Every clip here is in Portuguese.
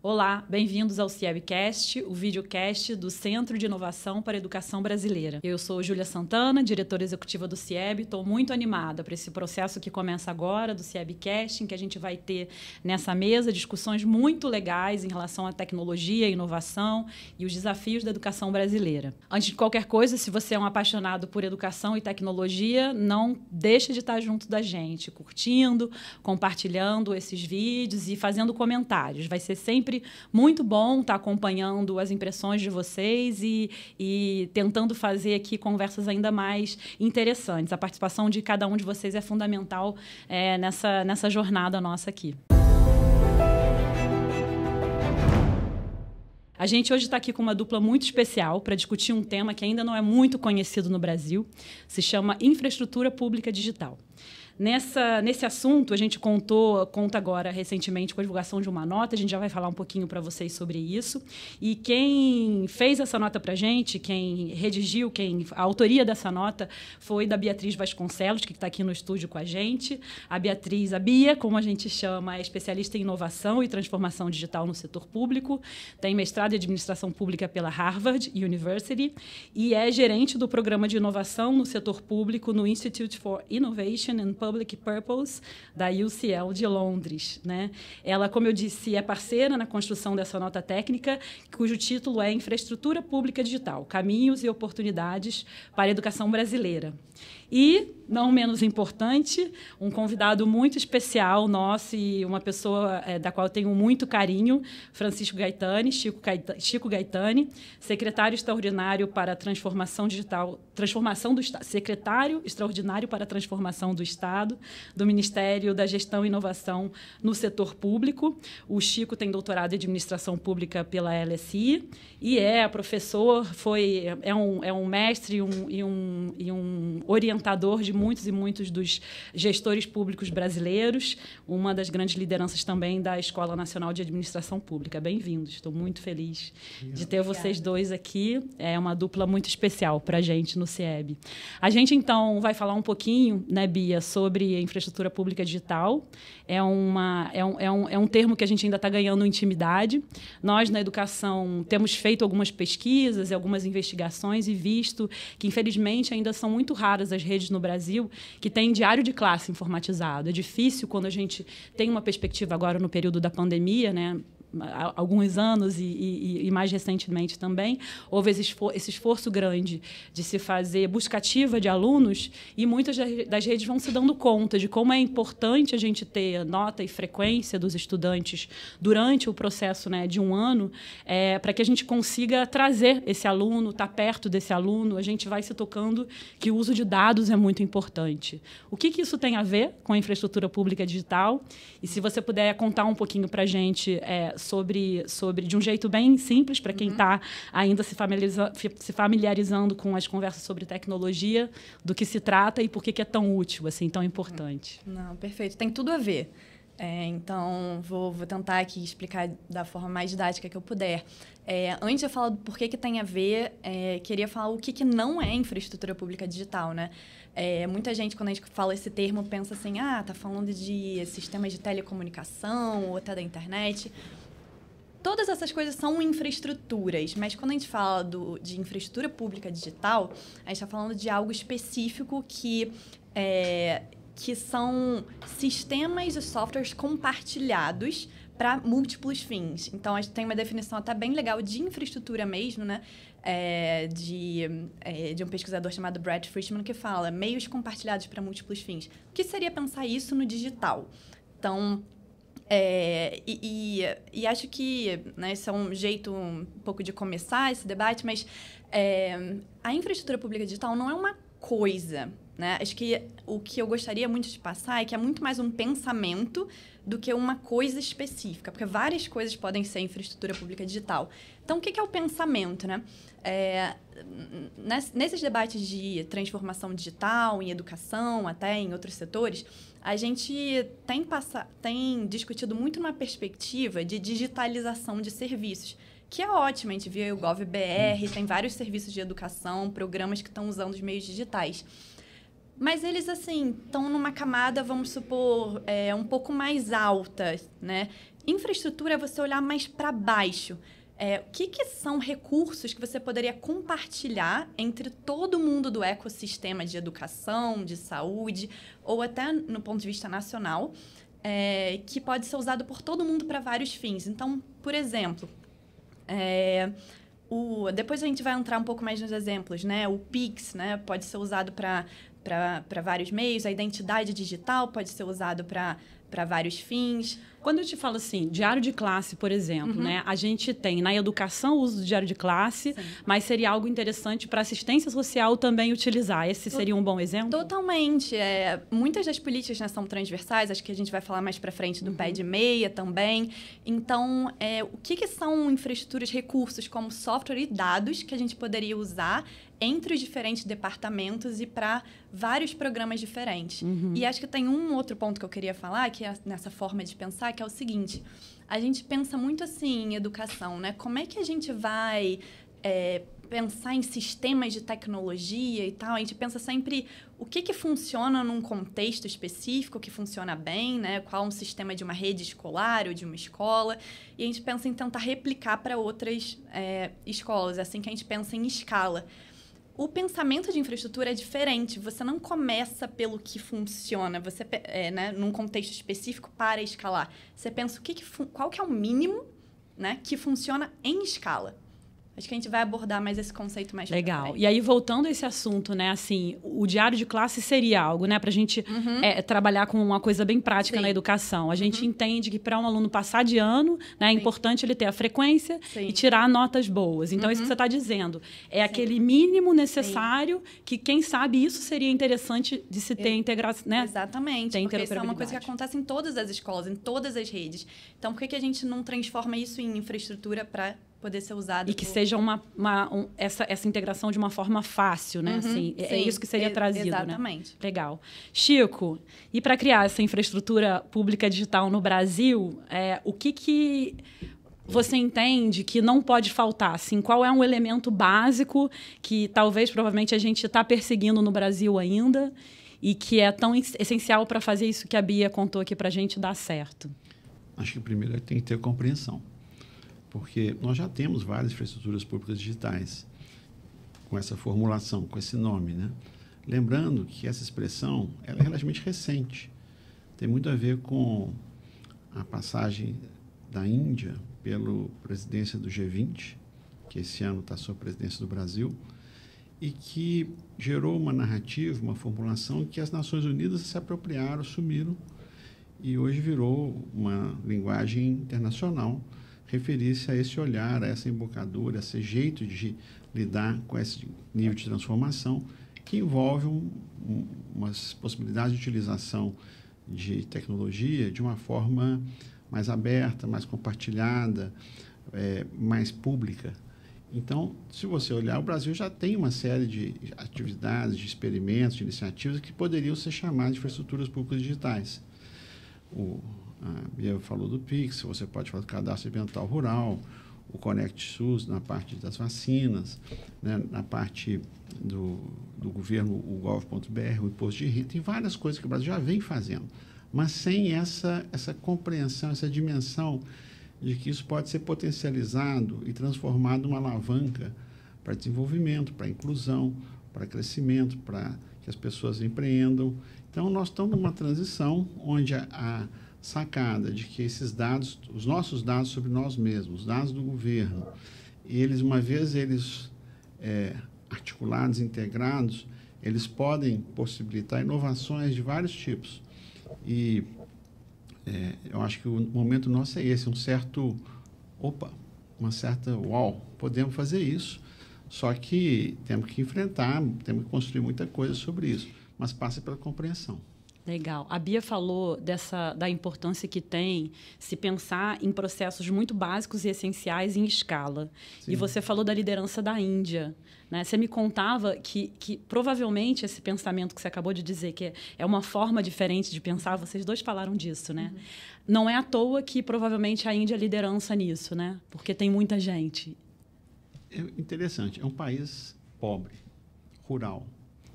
Olá, bem-vindos ao CIEBcast, o videocast do Centro de Inovação para a Educação Brasileira. Eu sou Júlia Santana, diretora executiva do CIEB. Estou muito animada para esse processo que começa agora, do CIEBcast, em que a gente vai ter nessa mesa discussões muito legais em relação à tecnologia, inovação e os desafios da educação brasileira. Antes de qualquer coisa, se você é um apaixonado por educação e tecnologia, não deixe de estar junto da gente, curtindo, compartilhando esses vídeos e fazendo comentários. Vai ser sempre muito bom estar acompanhando as impressões de vocês e tentando fazer aqui conversas ainda mais interessantes. A participação de cada um de vocês é fundamental nessa jornada nossa aqui. A gente hoje está aqui com uma dupla muito especial para discutir um tema que ainda não é muito conhecido no Brasil. Se chama infraestrutura pública digital. Nesse assunto, a gente conta agora recentemente com a divulgação de uma nota, a gente já vai falar um pouquinho para vocês sobre isso. E quem fez essa nota para a gente, quem redigiu, a autoria dessa nota foi da Beatriz Vasconcelos, que está aqui no estúdio com a gente. A Bia, como a gente chama, é especialista em inovação e transformação digital no setor público, tem mestrado em administração pública pela Harvard University e é gerente do programa de inovação no setor público no Institute for Innovation and Public Purpose, da UCL de Londres, né? Ela, como eu disse, é parceira na construção dessa nota técnica, cujo título é Infraestrutura Pública Digital, Caminhos e Oportunidades para a Educação Brasileira. E, não menos importante, um convidado muito especial nosso e uma pessoa da qual eu tenho muito carinho, Francisco Gaetani, Chico Gaetani, secretário extraordinário para a transformação digital, secretário extraordinário para a transformação do Estado, do Ministério da Gestão e Inovação no setor público. O Chico tem doutorado em administração pública pela LSI e é professor, é um mestre e um orientador de muitos e muitos dos gestores públicos brasileiros, uma das grandes lideranças também da Escola Nacional de Administração Pública. Bem-vindos, estou muito feliz de ter vocês dois aqui. É uma dupla muito especial para a gente no CIEB. A gente, então, vai falar um pouquinho, né, Bia, sobre infraestrutura pública digital. É um termo que a gente ainda está ganhando intimidade. Nós, na educação, temos feito algumas pesquisas e algumas investigações e visto que, infelizmente, ainda são muito raras as redes no Brasil que têm diário de classe informatizado. É difícil quando a gente tem uma perspectiva agora no período da pandemia, né? Há alguns anos e mais recentemente também, houve esse esforço grande de se fazer busca ativa de alunos e muitas das redes vão se dando conta de como é importante a gente ter nota e frequência dos estudantes durante o processo, né, de um ano, para que a gente consiga trazer esse aluno, estar perto desse aluno. A gente vai se tocando que o uso de dados é muito importante. O que isso tem a ver com a infraestrutura pública digital? E se você puder contar um pouquinho para a gente sobre de um jeito bem simples, para quem está ainda se familiarizando com as conversas sobre tecnologia, do que se trata e por que é tão útil, assim, tão importante. Não, perfeito. Tem tudo a ver. Então, vou tentar aqui explicar da forma mais didática que eu puder. Antes de eu falar do porquê que tem a ver, queria falar o que não é infraestrutura pública digital, né? Muita gente, quando a gente fala esse termo, pensa assim, tá falando de sistemas de telecomunicação ou até da internet. Todas essas coisas são infraestruturas, mas quando a gente fala de infraestrutura pública digital, a gente está falando de algo específico que são sistemas e softwares compartilhados para múltiplos fins. Então, a gente tem uma definição até bem legal de infraestrutura mesmo, né? De um pesquisador chamado Brad Frischman, que fala meios compartilhados para múltiplos fins. O que seria pensar isso no digital? Então, acho que, né, esse é um jeito um pouco de começar esse debate, mas a infraestrutura pública digital não é uma coisa, né? Acho que o que eu gostaria muito de passar é que é muito mais um pensamento do que uma coisa específica, porque várias coisas podem ser infraestrutura pública digital. Então, o que é o pensamento, né? Nesses debates de transformação digital, em educação, até em outros setores, a gente tem discutido muito numa perspectiva de digitalização de serviços, que é ótimo. A gente viu o GovBR, tem vários serviços de educação, programas que estão usando os meios digitais. Mas eles, assim, estão numa camada, vamos supor, um pouco mais alta, né? Infraestrutura é você olhar mais para baixo. O que são recursos que você poderia compartilhar entre todo mundo do ecossistema de educação, de saúde, ou até no ponto de vista nacional, que pode ser usado por todo mundo para vários fins. Então, por exemplo, depois a gente vai entrar um pouco mais nos exemplos, né? O Pix, né, pode ser usado para vários meios, a identidade digital pode ser usado para vários fins. Quando eu te falo assim, diário de classe, por exemplo, né? A gente tem na educação o uso do diário de classe, mas seria algo interessante para assistência social também utilizar. Esse seria um bom exemplo? Totalmente. Muitas das políticas, né, são transversais, acho que a gente vai falar mais para frente do pé de meia também. Então, o que são infraestruturas, recursos como software e dados que a gente poderia usar entre os diferentes departamentos e para vários programas diferentes. E acho que tem um outro ponto que eu queria falar, que é nessa forma de pensar, que é o seguinte: a gente pensa muito assim em educação, né? Como é que a gente vai pensar em sistemas de tecnologia e tal? A gente pensa sempre o que funciona num contexto específico, que funciona bem, né? Qual é um sistema de uma rede escolar ou de uma escola. E a gente pensa em tentar replicar para outras escolas, assim que a gente pensa em escala. O pensamento de infraestrutura é diferente. Você não começa pelo que funciona, você, né, num contexto específico para escalar. Você pensa qual que é o mínimo, né, que funciona em escala. Acho que a gente vai abordar mais esse conceito mais legal. E aí, voltando a esse assunto, né, assim, o diário de classe seria algo, né, para a gente trabalhar com uma coisa bem prática na educação. A gente entende que para um aluno passar de ano, né, é importante ele ter a frequência e tirar notas boas. Então, isso que você está dizendo é aquele mínimo necessário que, quem sabe, isso seria interessante de se ter integração, né? Exatamente, porque isso é uma coisa que acontece em todas as escolas, em todas as redes. Então, por que a gente não transforma isso em infraestrutura para poder ser usado. E que seja essa integração de uma forma fácil, né? Assim, é isso que seria trazido, exatamente. Né? Legal. Chico, e para criar essa infraestrutura pública digital no Brasil, o que você entende que não pode faltar? Assim, qual é um elemento básico que talvez, provavelmente, a gente está perseguindo no Brasil ainda e que é tão essencial para fazer isso que a Bia contou aqui para a gente dar certo? Acho que primeiro tem que ter compreensão. Porque nós já temos várias infraestruturas públicas digitais com essa formulação, com esse nome, né? Lembrando que essa expressão ela é relativamente recente. Tem muito a ver com a passagem da Índia pela presidência do G20, que esse ano está sob a presidência do Brasil, e que gerou uma narrativa, uma formulação que as Nações Unidas se apropriaram, assumiram, e hoje virou uma linguagem internacional, referir-se a esse olhar, a essa embocadura, a esse jeito de lidar com esse nível de transformação que envolve umas possibilidades de utilização de tecnologia de uma forma mais aberta, mais compartilhada, mais pública. Então, se você olhar, o Brasil já tem uma série de atividades, de experimentos, de iniciativas que poderiam ser chamadas de infraestruturas públicas digitais. A Bia falou do Pix, você pode falar do cadastro ambiental rural, o Conect SUS na parte das vacinas, né, na parte do governo, o gov.br, o imposto de renda, tem várias coisas que o Brasil já vem fazendo, mas sem essa compreensão, essa dimensão de que isso pode ser potencializado e transformado numa alavanca para desenvolvimento, para inclusão, para crescimento, para que as pessoas empreendam. Então, nós estamos numa transição onde a sacada de que esses dados, os nossos dados sobre nós mesmos, os dados do governo, eles, uma vez articulados, integrados, eles podem possibilitar inovações de vários tipos. E eu acho que o momento nosso é esse, uma certa podemos fazer isso, só que temos que enfrentar, temos que construir muita coisa sobre isso, mas passa pela compreensão. Legal. A Bia falou da importância que tem se pensar em processos muito básicos e essenciais em escala. Sim. E você falou da liderança da Índia, né? Você me contava que provavelmente esse pensamento que você acabou de dizer, que é uma forma diferente de pensar, vocês dois falaram disso, né? Não é à toa que provavelmente a Índia é liderança nisso, né? Porque tem muita gente. É interessante. É um país pobre, rural,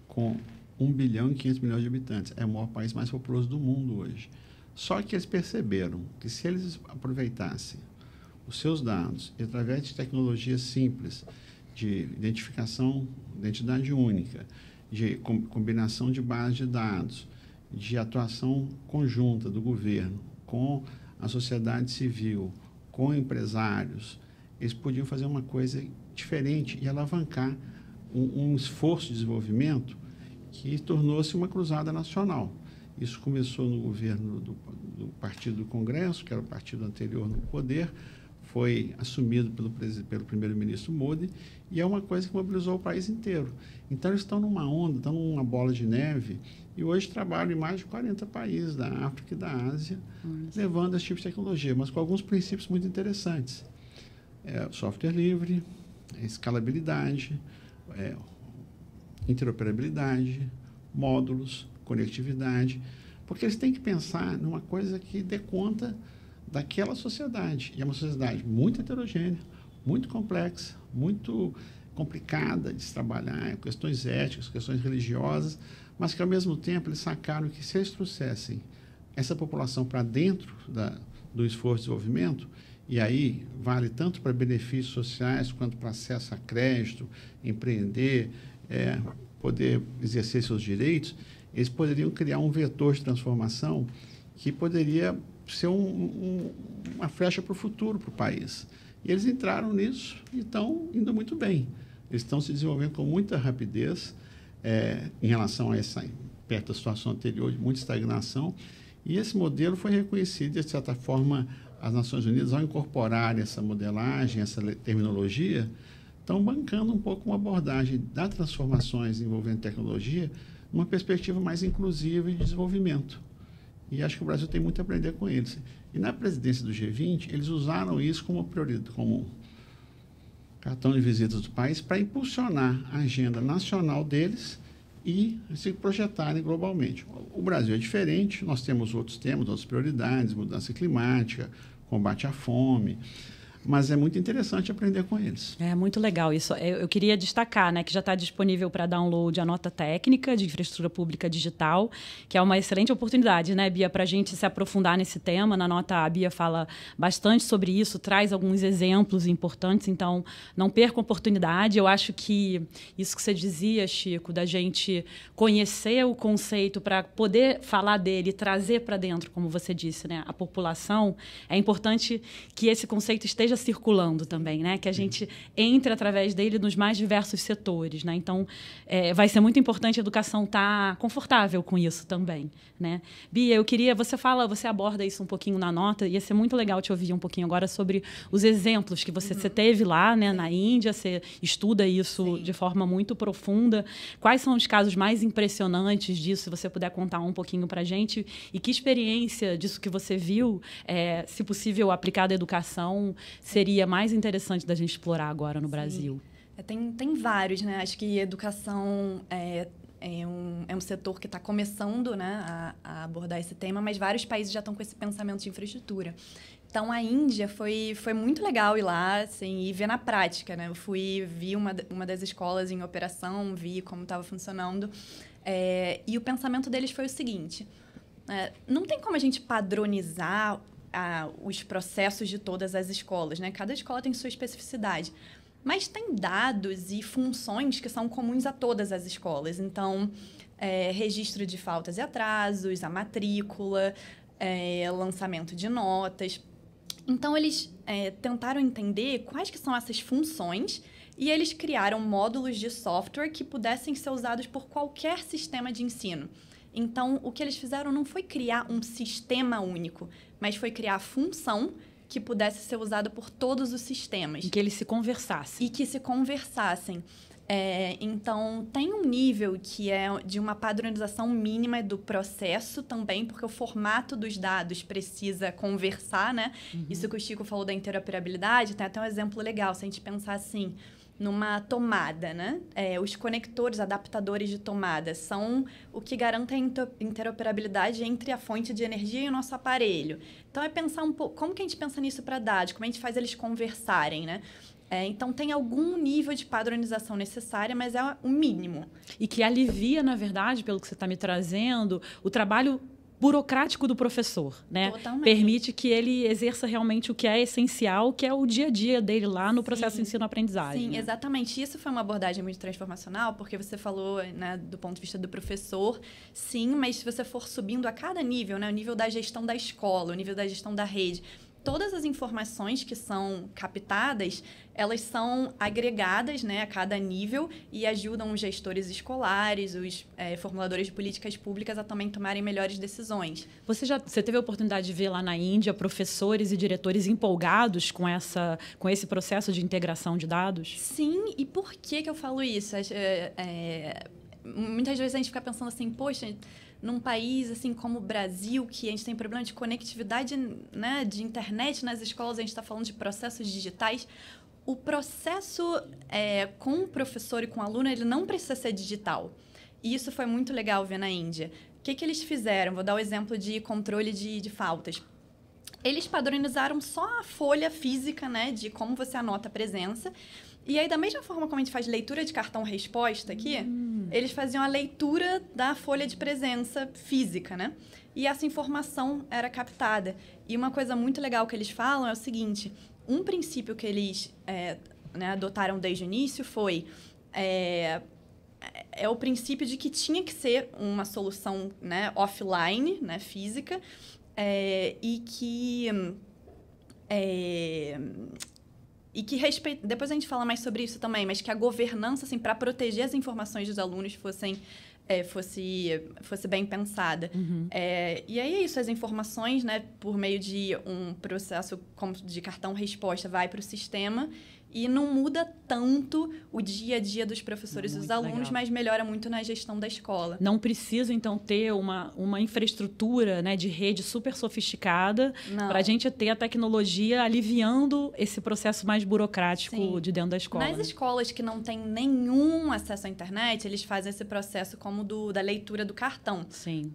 com 1 bilhão e 500 milhões de habitantes. É o maior país mais populoso do mundo hoje. Só que eles perceberam que se eles aproveitassem os seus dados e através de tecnologias simples, de identificação, identidade única, de combinação de bases de dados, de atuação conjunta do governo com a sociedade civil, com empresários, eles podiam fazer uma coisa diferente e alavancar um esforço de desenvolvimento que tornou-se uma cruzada nacional. Isso começou no governo do Partido do Congresso, que era o partido anterior no poder, foi assumido pelo primeiro-ministro Modi, e é uma coisa que mobilizou o país inteiro. Então, eles estão numa onda, estão numa bola de neve, e hoje trabalham em mais de 40 países da África e da Ásia, levando esse tipo de tecnologia, mas com alguns princípios muito interessantes. Software livre, escalabilidade, interoperabilidade, módulos, conectividade, porque eles têm que pensar numa coisa que dê conta daquela sociedade. E é uma sociedade muito heterogênea, muito complexa, muito complicada de se trabalhar, questões éticas, questões religiosas, mas que, ao mesmo tempo, eles sacaram que se eles trouxessem essa população para dentro do esforço de desenvolvimento, e aí vale tanto para benefícios sociais quanto para acesso a crédito, empreender, poder exercer seus direitos, eles poderiam criar um vetor de transformação que poderia ser uma flecha para o futuro, para o país. E eles entraram nisso e estão indo muito bem. Eles estão se desenvolvendo com muita rapidez em relação a perto da situação anterior, de muita estagnação. E esse modelo foi reconhecido, de certa forma, as Nações Unidas, ao incorporar essa modelagem, essa terminologia, estão bancando um pouco uma abordagem das transformações envolvendo tecnologia numa perspectiva mais inclusiva e de desenvolvimento. E acho que o Brasil tem muito a aprender com eles. E na presidência do G20, eles usaram isso como prioridade, como cartão de visitas do país para impulsionar a agenda nacional deles e se projetarem globalmente. O Brasil é diferente, nós temos outros temas, outras prioridades, mudança climática, combate à fome, mas é muito interessante aprender com eles. É muito legal isso. Eu queria destacar, né, que já está disponível para download a nota técnica de infraestrutura pública digital, que é uma excelente oportunidade, né, Bia, para a gente se aprofundar nesse tema. Na nota, a Bia fala bastante sobre isso, traz alguns exemplos importantes, então não perca a oportunidade. Eu acho que isso que você dizia, Chico, da gente conhecer o conceito para poder falar dele, trazer para dentro, como você disse, né, a população, é importante que esse conceito esteja circulando também, né? Que a gente entre através dele nos mais diversos setores, né? Então, vai ser muito importante a educação estar confortável com isso também, né? Bia, eu queria... Você aborda isso um pouquinho na nota, ia ser muito legal te ouvir um pouquinho agora sobre os exemplos que você teve lá, né? Na Índia, você estuda isso de forma muito profunda. Quais são os casos mais impressionantes disso, se você puder contar um pouquinho para a gente? E que experiência disso que você viu, se possível, aplicada à educação, seria mais interessante da gente explorar agora no Brasil? Tem vários, né? Acho que educação é um setor que está começando, né, a abordar esse tema, mas vários países já estão com esse pensamento de infraestrutura. Então, a Índia foi muito legal ir lá, assim, e ver na prática, né? Eu vi uma das escolas em operação, vi como estava funcionando, e o pensamento deles foi o seguinte: não tem como a gente padronizar os processos de todas as escolas, né? Cada escola tem sua especificidade. Mas tem dados e funções que são comuns a todas as escolas. Então, registro de faltas e atrasos, a matrícula, lançamento de notas. Então, eles tentaram entender quais que são essas funções e eles criaram módulos de software que pudessem ser usados por qualquer sistema de ensino. Então, o que eles fizeram não foi criar um sistema único, mas foi criar a função que pudesse ser usada por todos os sistemas. E que eles se conversassem. E que se conversassem. Então, tem um nível que é de uma padronização mínima do processo também, porque o formato dos dados precisa conversar, né? Isso que o Chico falou da interoperabilidade, tem até um exemplo legal, se a gente pensar assim, numa tomada, né? Os conectores, adaptadores de tomada, são o que garante a interoperabilidade entre a fonte de energia e o nosso aparelho. Então, é pensar um pouco... Como que a gente pensa nisso para dados? Como a gente faz eles conversarem, né? Então, tem algum nível de padronização necessária, mas é o mínimo. E que alivia, na verdade, pelo que você está me trazendo, o trabalho burocrático do professor, né? Totalmente. Permite que ele exerça realmente o que é essencial, que é o dia a dia dele lá no processo de ensino-aprendizagem. Sim, né? Exatamente. Isso foi uma abordagem muito transformacional, porque você falou, né, do ponto de vista do professor, sim, mas se você for subindo a cada nível, né, o nível da gestão da escola, o nível da gestão da rede, todas as informações que são captadas, elas são agregadas, né, a cada nível e ajudam os gestores escolares, os formuladores de políticas públicas a também tomarem melhores decisões. Você teve a oportunidade de ver lá na Índia professores e diretores empolgados com esse processo de integração de dados? Sim, e por que eu falo isso? Muitas vezes a gente fica pensando assim, poxa, num país assim como o Brasil, que a gente tem problema de conectividade, né, de internet nas escolas, a gente está falando de processos digitais. O processo com o professor e com o aluno, ele não precisa ser digital. E isso foi muito legal ver na Índia. O que eles fizeram? Vou dar o exemplo de controle de faltas. Eles padronizaram só a folha física, né, de como você anota a presença. E aí, da mesma forma como a gente faz leitura de cartão-resposta aqui, eles faziam a leitura da folha de presença física, né? E essa informação era captada. E uma coisa muito legal que eles falam é o seguinte, um princípio que eles adotaram desde o início foi o princípio de que tinha que ser uma solução, né, offline, né, física, e que depois a gente fala mais sobre isso também, mas que a governança, assim, para proteger as informações dos alunos fosse bem pensada. E aí é isso, as informações, né, por meio de um processo como de cartão-resposta, vai para o sistema e não muda tanto o dia a dia dos professores e dos alunos, legal. Mas melhora muito na gestão da escola. Não precisa, então, ter uma infraestrutura, né, de rede super sofisticada para a gente ter a tecnologia aliviando esse processo mais burocrático Sim. de dentro da escola. Nas escolas que não têm nenhum acesso à internet, eles fazem esse processo como da leitura do cartão. Sim.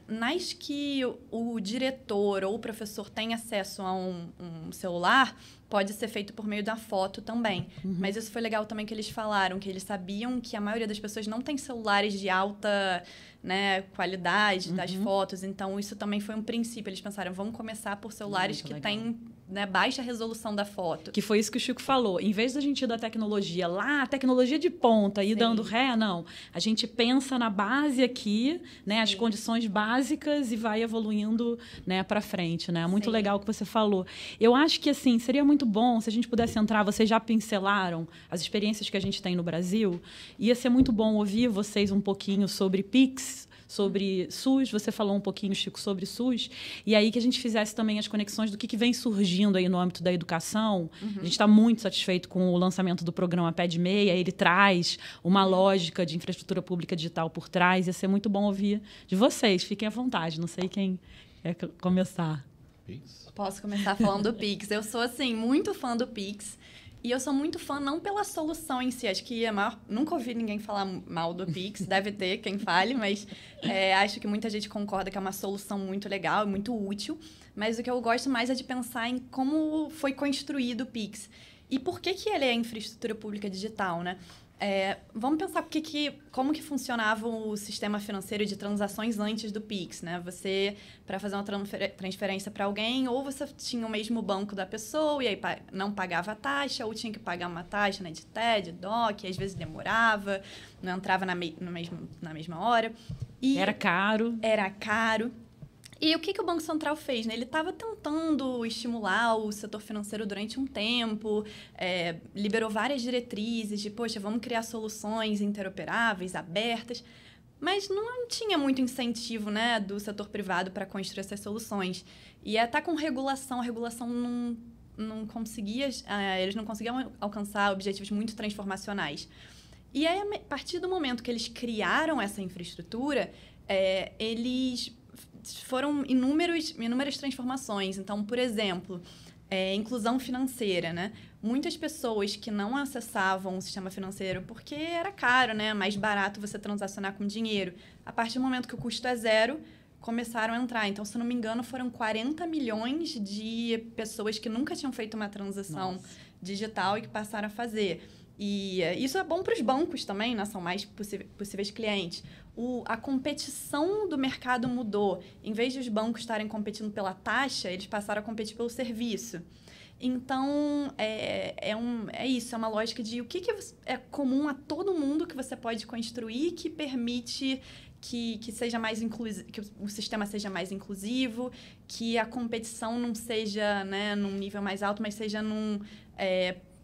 Nas que o diretor ou o professor tem acesso a um celular, pode ser feito por meio da foto também. Mas isso foi legal também que eles falaram, que eles sabiam que a maioria das pessoas não tem celulares de alta, né, qualidade das fotos. Então, isso também foi um princípio. Eles pensaram, vamos começar por celulares que têm, né, baixa resolução da foto. Que foi isso que o Chico falou. Em vez da gente ir da tecnologia lá, a tecnologia de ponta, e dando ré, não. A gente pensa na base aqui, né, as condições básicas e vai evoluindo, né, para frente, né? Muito legal o que você falou. Eu acho que, assim, seria muito bom se a gente pudesse entrar, vocês já pincelaram as experiências que a gente tem no Brasil. Ia ser muito bom ouvir vocês um pouquinho sobre Pix, sobre SUS, você falou um pouquinho, Chico, sobre SUS, e aí que a gente fizesse também as conexões do que vem surgindo aí no âmbito da educação. A gente está muito satisfeito com o lançamento do programa PED-MEIA, ele traz uma lógica de infraestrutura pública digital por trás, ia ser muito bom ouvir de vocês, fiquem à vontade, não sei quem quer começar. Pix? Posso começar falando do Pix. Eu sou, assim, muito fã do Pix. E eu sou muito fã não pela solução em si. Acho que nunca ouvi ninguém falar mal do Pix. Deve ter quem fale, mas acho que muita gente concorda que é uma solução muito legal, muito útil. Mas o que eu gosto mais é de pensar em como foi construído o Pix. E por que ele é infraestrutura pública digital, né? Vamos pensar como que funcionava o sistema financeiro de transações antes do Pix, né? Você, para fazer uma transferência para alguém, ou você tinha o mesmo banco da pessoa e aí não pagava a taxa, ou tinha que pagar uma taxa, né, de TED, DOC, às vezes demorava, não entrava na mesma hora. E era caro. Era caro. E o que o Banco Central fez, né? Ele estava tentando estimular o setor financeiro durante um tempo, liberou várias diretrizes de, poxa, vamos criar soluções interoperáveis, abertas, mas não tinha muito incentivo, né, do setor privado para construir essas soluções. E até com regulação, a regulação não conseguia, eles não conseguiam alcançar objetivos muito transformacionais. E aí, a partir do momento que eles criaram essa infraestrutura, eles foram inúmeras transformações. Então, por exemplo, inclusão financeira, né? Muitas pessoas que não acessavam o sistema financeiro porque era caro, né? Mais barato você transacionar com dinheiro. A partir do momento que o custo é zero, começaram a entrar. Então, se não me engano, foram 40 milhões de pessoas que nunca tinham feito uma transação digital e que passaram a fazer. E isso é bom para os bancos também, né? São mais possíveis clientes. A competição do mercado mudou. Em vez de os bancos estarem competindo pela taxa, eles passaram a competir pelo serviço. Então, é isso, é uma lógica de o que é comum a todo mundo que você pode construir que permite que seja mais que o sistema seja mais inclusivo, que a competição não seja, né, num nível mais alto, mas seja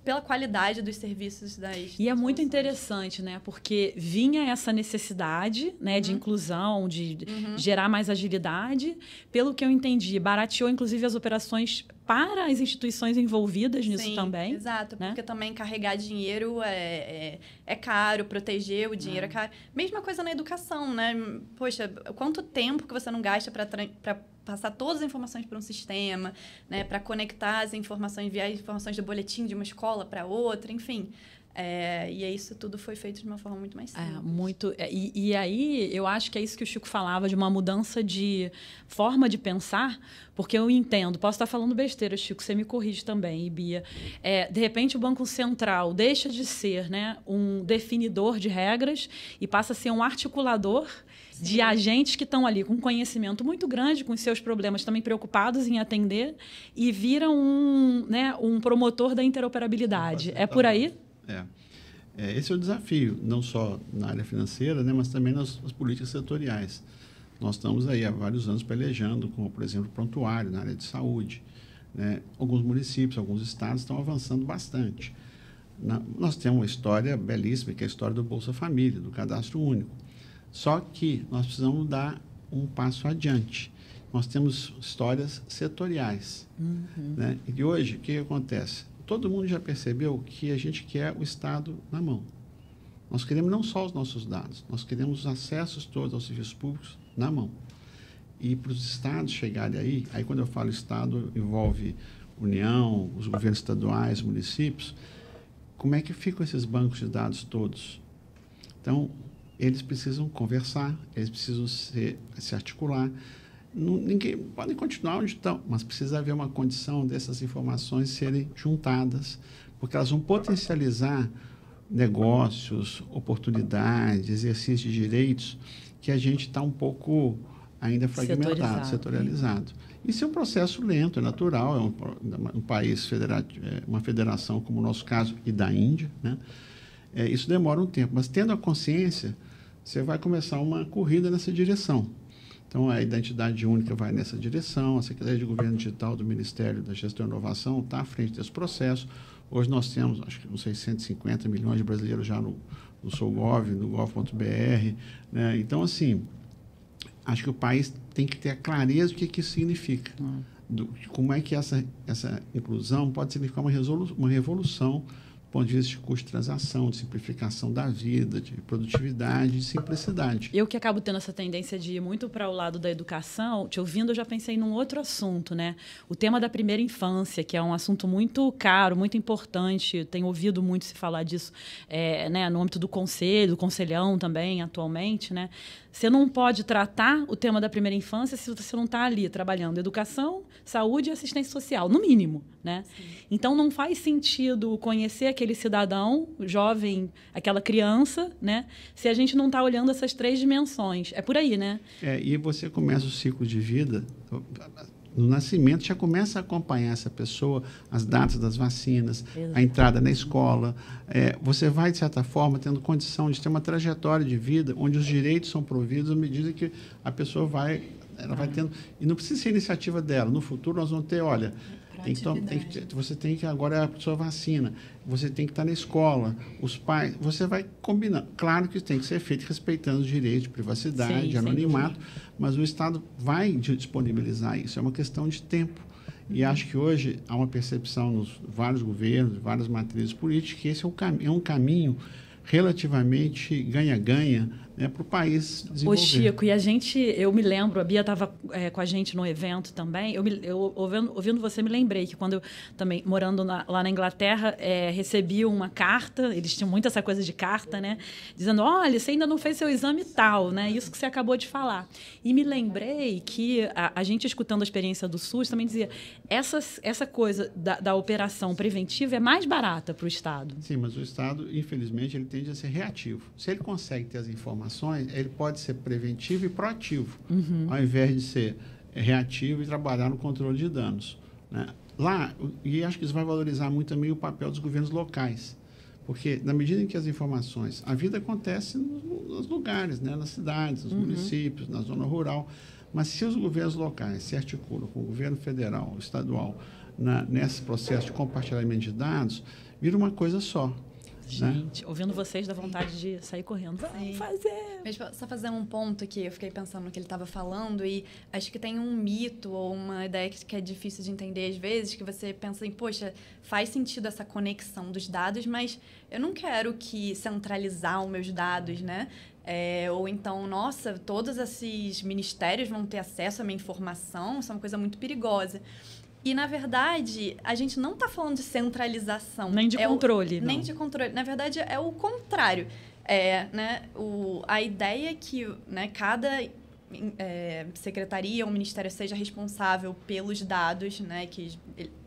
pela qualidade dos serviços das E é muito interessante, né? Porque vinha essa necessidade, né, de inclusão, de gerar mais agilidade. Pelo que eu entendi, barateou, inclusive, as operações para as instituições envolvidas nisso. Sim, também. Exato, né? Porque também carregar dinheiro é caro, proteger o dinheiro é caro. Mesma coisa na educação, né? Poxa, quanto tempo que você não gasta para passar todas as informações para um sistema, né? Para conectar as informações, enviar informações do boletim de uma escola para outra, enfim. E isso tudo foi feito de uma forma muito mais simples. E aí, eu acho que é isso que o Chico falava, de uma mudança de forma de pensar, porque eu entendo, posso estar falando besteira, Chico, você me corrige também, e Bia. De repente, o Banco Central deixa de ser, né, um definidor de regras e passa a ser um articulador de agentes que estão ali com conhecimento muito grande, com os seus problemas também preocupados em atender, e vira um promotor da interoperabilidade. É por aí? Esse é o desafio, não só na área financeira, né, mas também nas políticas setoriais. Nós estamos aí há vários anos pelejando com, por exemplo, prontuário na área de saúde. Né? Alguns municípios, alguns estados estão avançando bastante. Nós temos uma história belíssima, que é a história do Bolsa Família, do Cadastro Único. Só que nós precisamos dar um passo adiante. Nós temos histórias setoriais. Né? E hoje, o que acontece? Todo mundo já percebeu que a gente quer o Estado na mão. Nós queremos não só os nossos dados, nós queremos os acessos todos aos serviços públicos na mão. E para os estados chegarem aí quando eu falo Estado, envolve União, os governos estaduais, municípios, como é que ficam esses bancos de dados todos? Então, eles precisam conversar, eles precisam se articular. Ninguém podem continuar onde estão, mas precisa haver uma condição dessas informações serem juntadas, porque elas vão potencializar negócios, oportunidades, exercício de direitos que a gente está um pouco ainda fragmentado, setorializado. Isso é um processo lento, é natural, é um país federativo, uma federação como o nosso caso e da Índia, né? Isso demora um tempo, mas tendo a consciência, você vai começar uma corrida nessa direção. Então, a identidade única vai nessa direção, a Secretaria de Governo Digital do Ministério da Gestão e Inovação está à frente desse processo. Hoje nós temos, acho que uns 650 milhões de brasileiros já no SouGov, no gov.br. Né? Então, assim, acho que o país tem que ter a clareza do que isso significa. Como é que essa inclusão pode significar uma revolução do ponto de vista de custo de transação, de simplificação da vida, de produtividade, de simplicidade. Eu que acabo tendo essa tendência de ir muito para o lado da educação, te ouvindo, eu já pensei num outro assunto, né? O tema da primeira infância, que é um assunto muito caro, muito importante, tenho ouvido muito se falar disso, né, no âmbito do conselho, do conselhão também, atualmente, né? Você não pode tratar o tema da primeira infância se você não está ali trabalhando educação, saúde e assistência social, no mínimo, né? Sim. Então, não faz sentido conhecer aquele cidadão, jovem, aquela criança, né? Se a gente não está olhando essas 3 dimensões. É por aí, né? E você começa o ciclo de vida... No nascimento, já começa a acompanhar essa pessoa, as datas das vacinas, a entrada na escola. Você vai, de certa forma, tendo condição de ter uma trajetória de vida onde os direitos são providos à medida que a pessoa vai tendo... E não precisa ser iniciativa dela. No futuro, nós vamos ter, olha... você tem que agora a sua vacina, você tem que estar na escola, os pais, você vai combinando. Claro que tem que ser feito respeitando os direitos de privacidade, de anonimato, mas o Estado vai disponibilizar isso, é uma questão de tempo. E acho que hoje há uma percepção nos vários governos, várias matrizes políticas, que esse é um caminho relativamente ganha-ganha para o país desenvolver. Ô, Chico, e eu me lembro, a Bia estava com a gente no evento também, eu ouvindo você, me lembrei que quando eu também, morando lá na Inglaterra, recebi uma carta, eles tinham muito essa coisa de carta, né? Dizendo, olha, você ainda não fez seu exame tal, né? Isso que você acabou de falar. E me lembrei que a gente, escutando a experiência do SUS, também dizia, essa coisa da operação preventiva é mais barata para o Estado. Sim, mas o Estado, infelizmente, ele tende a ser reativo. Se ele consegue ter as informações, ele pode ser preventivo e proativo, ao invés de ser reativo e trabalhar no controle de danos, né? Lá, e acho que isso vai valorizar muito também o papel dos governos locais, porque na medida em que as informações, a vida acontece nos lugares, né? Nas cidades, nos municípios, na zona rural, mas se os governos locais se articulam com o governo federal, estadual, nesse processo de compartilhamento de dados, vira uma coisa só. Gente, ouvindo vocês, dá vontade de sair correndo. Vamos fazer! Mas só fazer um ponto aqui, eu fiquei pensando no que ele estava falando e acho que tem um mito ou uma ideia que é difícil de entender às vezes, que você pensa em, poxa, faz sentido essa conexão dos dados, mas eu não quero centralizar os meus dados, né? Ou então, nossa, todos esses ministérios vão ter acesso à minha informação, isso é uma coisa muito perigosa. E, na verdade, a gente não está falando de centralização. Nem de controle. Nem de controle. Na verdade, é o contrário. Né, a ideia é que, né, cada secretaria ou ministério seja responsável pelos dados, né,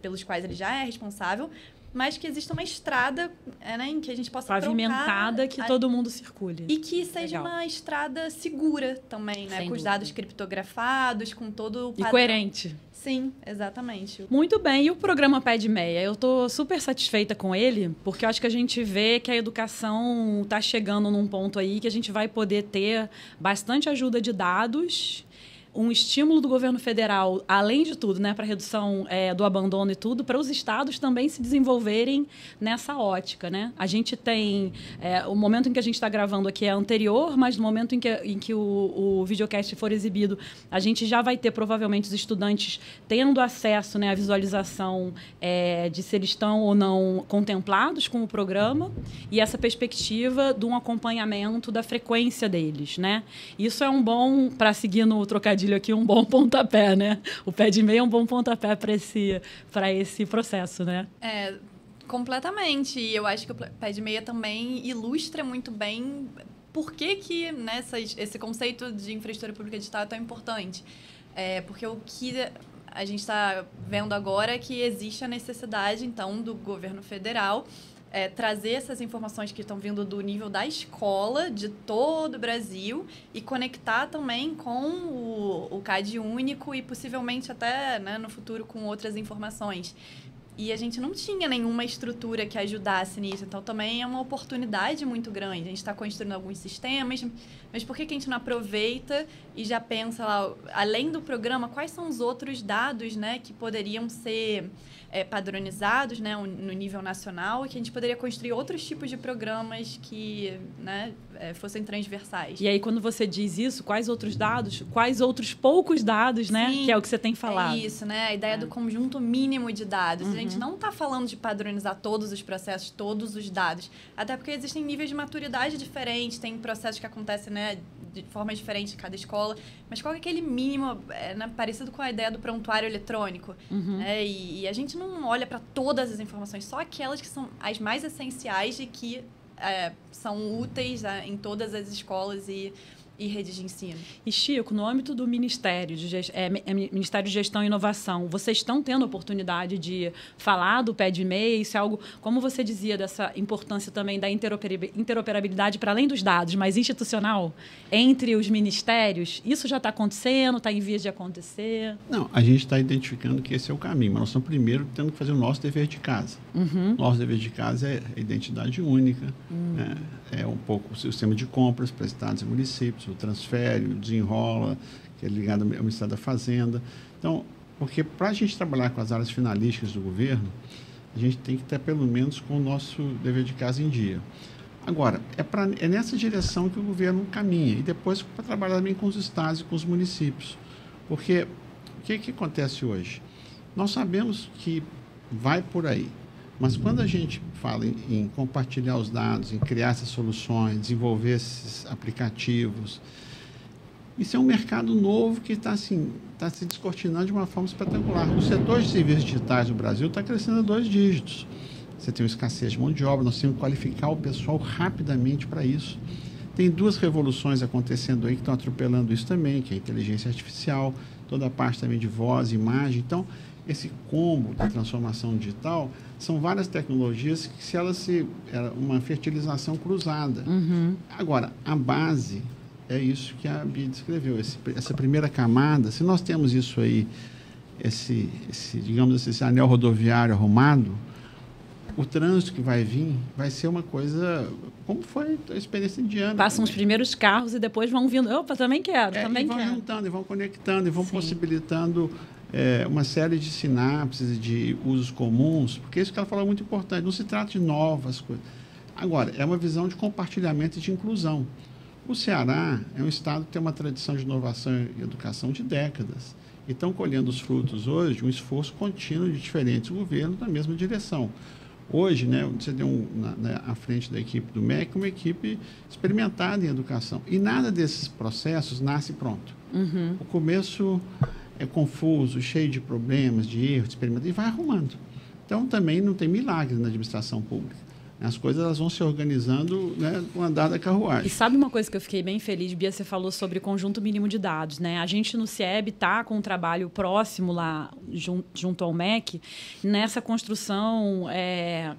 pelos quais ele já é responsável, mas que exista uma estrada, né, em que a gente possa pavimentada, que todo mundo circule. E que seja uma estrada segura também, né? Com os dados criptografados, com todo o padrão. E coerente. Sim, exatamente. Muito bem. E o programa Pé de Meia? Eu estou super satisfeita com ele, porque eu acho que a gente vê que a educação está chegando num ponto aí que a gente vai poder ter bastante ajuda de dados, um estímulo do governo federal, além de tudo, né, para a redução do abandono e tudo, para os estados também se desenvolverem nessa ótica, né? A gente tem... o momento em que a gente está gravando aqui é anterior, mas no momento em que o videocast for exibido, a gente já vai ter, provavelmente, os estudantes tendo acesso, né, à visualização de se eles estão ou não contemplados com o programa e essa perspectiva de um acompanhamento da frequência deles, né? Isso é um bom, para seguir no trocadilho aqui, um bom pontapé, né? O Pé de Meia é um bom pontapé para esse processo, né? Completamente. E eu acho que o Pé de Meia também ilustra muito bem por que né, esse conceito de infraestrutura pública digital é tão importante. Porque o que a gente está vendo agora é que existe a necessidade, então, do governo federal trazer essas informações que estão vindo do nível da escola, de todo o Brasil, e conectar também com o CAD único e possivelmente até, né, no futuro com outras informações. E a gente não tinha nenhuma estrutura que ajudasse nisso, então também é uma oportunidade muito grande. A gente está construindo alguns sistemas, mas por que a gente não aproveita e já pensa lá, além do programa, quais são os outros dados, né, que poderiam ser padronizados, né, no nível nacional, e que a gente poderia construir outros tipos de programas que, né, fossem transversais. E aí, quando você diz isso, quais outros dados, quais outros poucos dados, né, Sim, que é o que você tem falado? É isso, né, a ideia do conjunto mínimo de dados. A gente não está falando de padronizar todos os processos, todos os dados, até porque existem níveis de maturidade diferentes, tem processos que acontecem, né, de forma diferente em cada escola, mas qual é aquele mínimo, né, parecido com a ideia do prontuário eletrônico, né, e a gente não olha para todas as informações, só aquelas que são as mais essenciais e que são úteis em todas as escolas e redes de ensino. E, Chico, no âmbito do Ministério Ministério de Gestão e Inovação, vocês estão tendo a oportunidade de falar do Pé de Meia? Isso é algo, como você dizia, dessa importância também da interoperabilidade para além dos dados, mas institucional, entre os ministérios? Isso já está acontecendo? Está em vias de acontecer? Não, a gente está identificando que esse é o caminho, mas nós estamos primeiro tendo que fazer o nosso dever de casa. Nosso dever de casa é a identidade única, é um pouco o sistema de compras para estados e municípios, o transfere, o desenrola, que é ligado ao Ministério da Fazenda. Então, porque para a gente trabalhar com as áreas finalísticas do governo, a gente tem que ter pelo menos com o nosso dever de casa em dia. Agora, é nessa direção que o governo caminha, e depois para trabalhar também com os estados e com os municípios. Porque o que acontece hoje? Nós sabemos que vai por aí, Mas quando a gente fala em compartilhar os dados, em criar essas soluções, desenvolver esses aplicativos, isso é um mercado novo que está assim, se descortinando de uma forma espetacular. O setor de serviços digitais no Brasil está crescendo a 2 dígitos. Você tem uma escassez de mão de obra, nós temos que qualificar o pessoal rapidamente para isso. Tem 2 revoluções acontecendo aí que estão atropelando isso também, que é a inteligência artificial, toda a parte também de voz, imagem. Então, esse combo da transformação digital são várias tecnologias que uma fertilização cruzada. Agora, a base é isso que a Bia descreveu, essa primeira camada. Se nós temos isso aí, digamos assim, esse anel rodoviário arrumado, o trânsito que vai vir vai ser uma coisa como foi a experiência indiana. Passam os primeiros carros e depois vão vindo. Opa, também quero, também quero. E vão juntando, e vão conectando, e vão possibilitando uma série de sinapses, de usos comuns, porque isso que ela falou é muito importante. Não se trata de novas coisas. Agora, é uma visão de compartilhamento e de inclusão. O Ceará é um estado que tem uma tradição de inovação e educação de décadas. E estão colhendo os frutos hoje de um esforço contínuo de diferentes governos na mesma direção. Hoje, você tem à frente da equipe do MEC uma equipe experimentada em educação. E nada desses processos nasce pronto. O começo é confuso, cheio de problemas, de erros, de experimentos, e vai arrumando. Então, também não tem milagre na administração pública. As coisas elas vão se organizando, com o andar da carruagem. E sabe uma coisa que eu fiquei bem feliz, Bia, você falou sobre conjunto mínimo de dados, né? A gente no CIEB está com um trabalho próximo lá, junto ao MEC, nessa construção,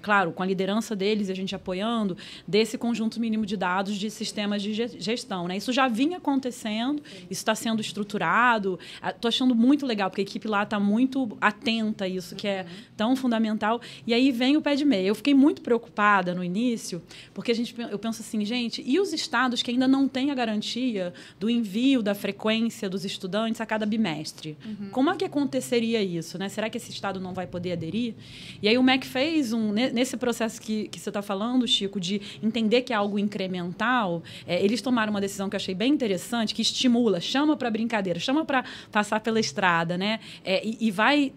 claro, com a liderança deles, a gente apoiando, desse conjunto mínimo de dados de sistemas de gestão, né? Isso já vinha acontecendo, isso está sendo estruturado. Estou achando muito legal, porque a equipe lá está muito atenta a isso, que é tão fundamental. E aí vem o pé de meia. Eu fiquei muito preocupada no início, porque eu penso assim, gente, e os estados que ainda não têm a garantia do envio da frequência dos estudantes a cada bimestre? Como é que aconteceria isso, né? Será que esse estado não vai poder aderir? E aí o MEC fez nesse processo que você está falando, Chico, de entender que é algo incremental, eles tomaram uma decisão que eu achei bem interessante, que estimula, chama para brincadeira, chama para passar pela estrada, né? E vai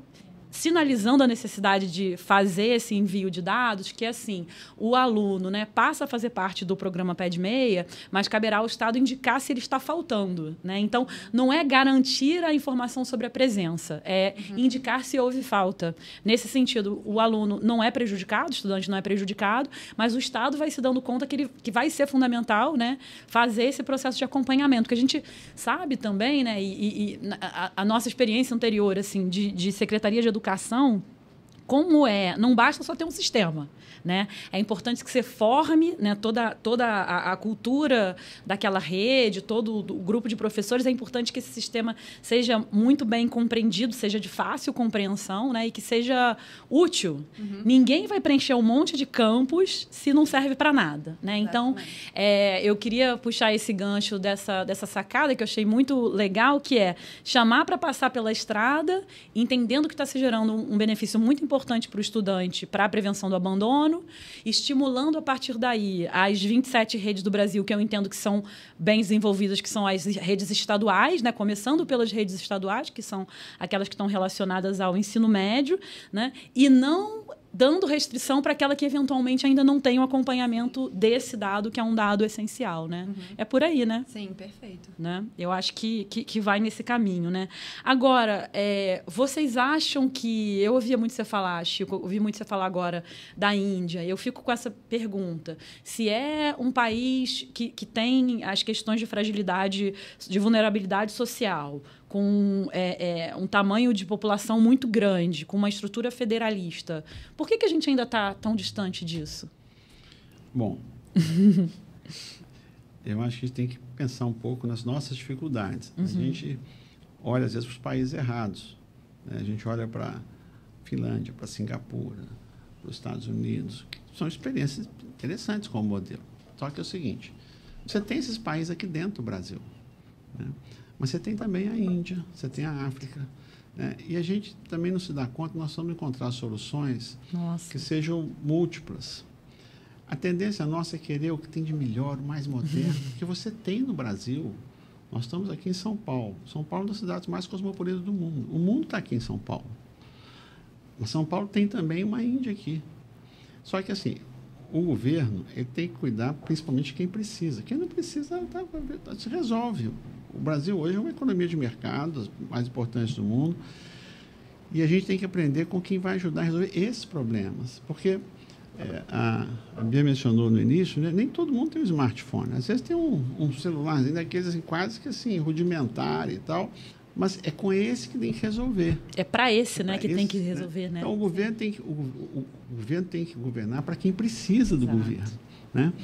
sinalizando a necessidade de fazer esse envio de dados, que assim, o aluno, né, passa a fazer parte do programa Pé de Meia, mas caberá ao Estado indicar se ele está faltando, né? Então, não é garantir a informação sobre a presença, é indicar se houve falta. Nesse sentido, o aluno não é prejudicado, o estudante não é prejudicado, mas o Estado vai se dando conta que vai ser fundamental, né, fazer esse processo de acompanhamento, que a gente sabe também, né, a nossa experiência anterior, assim, de Secretaria de Educação, como não basta só ter um sistema, né? É importante que você forme, né, toda a cultura daquela rede, todo o grupo de professores. É importante que esse sistema seja muito bem compreendido, seja de fácil compreensão, né, e que seja útil. Ninguém vai preencher um monte de campos se não serve para nada, né? Então, eu queria puxar esse gancho dessa sacada que eu achei muito legal, que é chamar para passar pela estrada, entendendo que está se gerando um benefício muito importante para o estudante, para a prevenção do abandono, estimulando a partir daí as 27 redes do Brasil, que eu entendo que são bem desenvolvidas, que são as redes estaduais, né? Começando pelas redes estaduais, que são aquelas que estão relacionadas ao ensino médio, né? E não dando restrição para aquela que eventualmente ainda não tem o acompanhamento desse dado, que é um dado essencial, né? É por aí, né? Sim, perfeito. Né? Eu acho que vai nesse caminho, né? Agora, vocês acham que... Eu ouvia muito você falar, Chico, ouvi muito você falar agora da Índia. Eu fico com essa pergunta. Se é um país que tem as questões de fragilidade, de vulnerabilidade social, com um tamanho de população muito grande, com uma estrutura federalista, por que a gente ainda está tão distante disso? Bom, eu acho que a gente tem que pensar um pouco nas nossas dificuldades. A gente olha, às vezes, para os países errados, né? A gente olha para a Finlândia, para Singapura, para os Estados Unidos, que são experiências interessantes como modelo. Só que é o seguinte, você tem esses países aqui dentro do Brasil, né? Mas você tem também a Índia, você tem a África, né? E a gente também não se dá conta que nós vamos encontrar soluções que sejam múltiplas. A tendência nossa é querer o que tem de melhor, o mais moderno, que você tem no Brasil. Nós estamos aqui em São Paulo. São Paulo é uma das cidades mais cosmopolitas do mundo. O mundo está aqui em São Paulo. Mas São Paulo tem também uma Índia aqui. Só que, assim, o governo ele tem que cuidar principalmente de quem precisa. Quem não precisa, se resolve. O Brasil hoje é uma economia de mercado, as mais importantes do mundo, e a gente tem que aprender com quem vai ajudar a resolver esses problemas. Porque a Bia mencionou no início, né, nem todo mundo tem um smartphone. Às vezes tem um celular, daqueles assim, quase que assim, rudimentar e tal, mas é com esse que tem que resolver. É para esse, né, que tem que resolver, né? Então, o governo tem que governar para quem precisa do governo, né?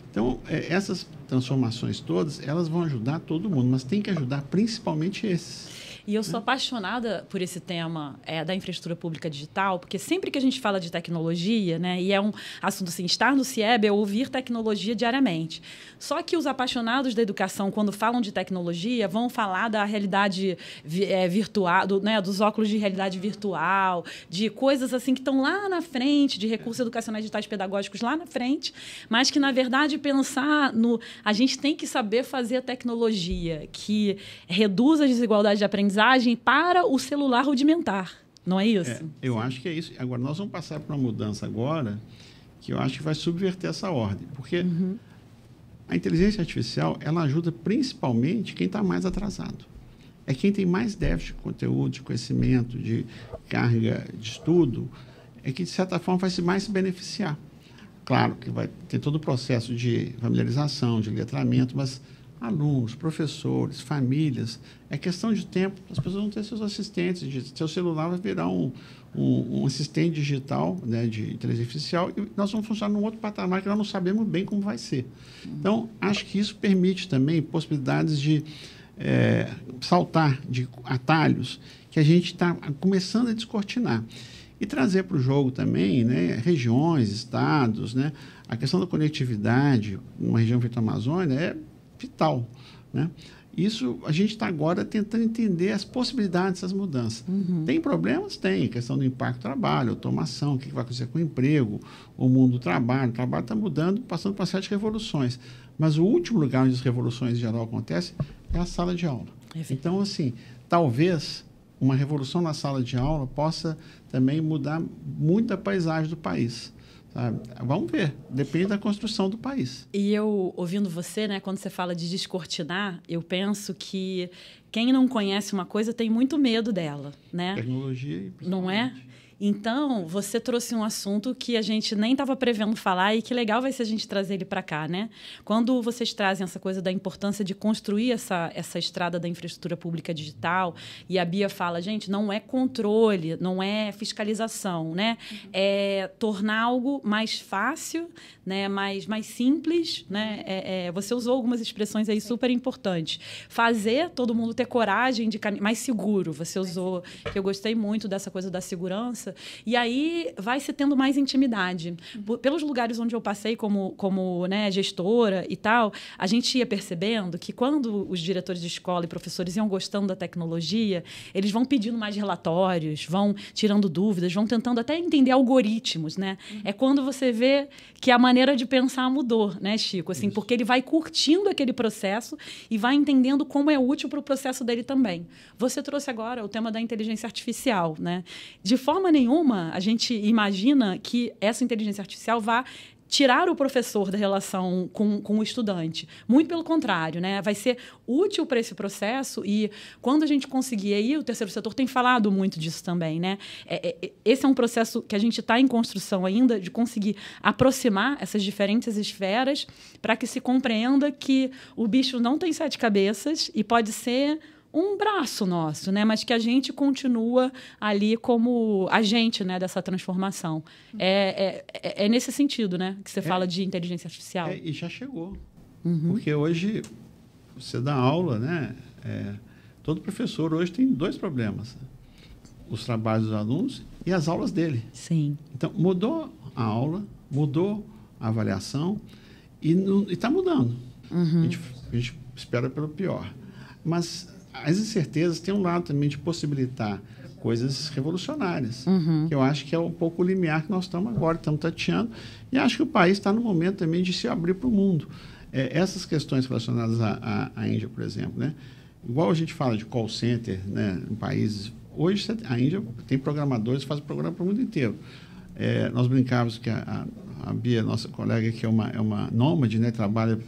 Então, essas transformações todas, elas vão ajudar todo mundo, mas tem que ajudar principalmente esses. E eu sou apaixonada por esse tema da infraestrutura pública digital, porque sempre que a gente fala de tecnologia, né, e é um assunto assim, estar no CIEB é ouvir tecnologia diariamente. Só que os apaixonados da educação, quando falam de tecnologia, vão falar da realidade virtual, dos óculos de realidade virtual, de coisas assim que estão lá na frente, de recursos educacionais digitais pedagógicos lá na frente, mas que, na verdade, pensar no... A gente tem que saber fazer a tecnologia que reduz a desigualdade de aprendizagem para o celular rudimentar, não é isso? Eu acho que é isso. Agora, nós vamos passar por uma mudança agora que eu acho que vai subverter essa ordem, porque a inteligência artificial, ela ajuda principalmente quem está mais atrasado. É quem tem mais déficit de conteúdo, de conhecimento, de carga de estudo, é que, de certa forma, vai mais se beneficiar. Claro que vai ter todo o processo de familiarização, de letramento, mas alunos, professores, famílias, é questão de tempo. As pessoas vão ter seus assistentes, seu celular vai virar um assistente digital, né, de inteligência artificial, e nós vamos funcionar num outro patamar que nós não sabemos bem como vai ser. Então, acho que isso permite também possibilidades de saltar de atalhos que a gente está começando a descortinar. E trazer para o jogo também, né, regiões, estados, né, a questão da conectividade numa região feita a Amazônia é vital, né? Isso, a gente está agora tentando entender as possibilidades dessas mudanças. Tem problemas? Tem. A questão do impacto do trabalho, automação, o que vai acontecer com o emprego, o mundo do trabalho. O trabalho está mudando, passando por uma série de revoluções. Mas o último lugar onde as revoluções em geral acontecem é a sala de aula. Então, assim, talvez uma revolução na sala de aula possa também mudar muito a paisagem do país. Sabe? Vamos ver, depende da construção do país. E eu, ouvindo você, né, quando você fala de descortinar, eu penso que quem não conhece uma coisa tem muito medo dela, né? Tecnologia, não é? Então, você trouxe um assunto que a gente nem estava prevendo falar e que legal vai ser a gente trazer ele para cá, né? Quando vocês trazem essa coisa da importância de construir essa estrada da infraestrutura pública digital, e a Bia fala, gente, não é controle, não é fiscalização, né? É tornar algo mais fácil, né? mais simples, né? Você usou algumas expressões aí super importantes. Fazer todo mundo ter coragem de caminhar, mais seguro, você usou, que eu gostei muito dessa coisa da segurança. E aí vai se tendo mais intimidade. Pelos lugares onde eu passei como né, gestora e tal, a gente ia percebendo que quando os diretores de escola e professores iam gostando da tecnologia, eles vão pedindo mais relatórios, vão tirando dúvidas, vão tentando até entender algoritmos, né? É quando você vê que a maneira de pensar mudou, né, Chico? Assim, porque ele vai curtindo aquele processo e vai entendendo como é útil para o processo dele também. Você trouxe agora o tema da inteligência artificial, né? De forma nenhuma, a gente imagina que essa inteligência artificial vá tirar o professor da relação com o estudante. Muito pelo contrário, né? Vai ser útil para esse processo e quando a gente conseguir aí, o terceiro setor tem falado muito disso também, né? Esse é um processo que a gente está em construção ainda, de conseguir aproximar essas diferentes esferas para que se compreenda que o bicho não tem 7 cabeças e pode ser um braço nosso, né? Mas que a gente continua ali como agente, né, dessa transformação. É nesse sentido, né, que você fala de inteligência artificial. E já chegou. Porque hoje você dá aula, né? Todo professor hoje tem 2 problemas. Os trabalhos dos alunos e as aulas dele. Sim. Então, mudou a aula, mudou a avaliação e está mudando. A gente espera pelo pior. Mas as incertezas têm um lado também de possibilitar coisas revolucionárias, que eu acho que é um pouco o limiar que nós estamos agora, estamos tateando, e acho que o país está no momento também de se abrir para o mundo. Essas questões relacionadas à Índia, por exemplo, né? Igual a gente fala de call center, né, em países... Hoje, a Índia tem programadores que fazem programa para o mundo inteiro. Nós brincávamos que a Bia, nossa colega, que é uma nômade, né? Trabalha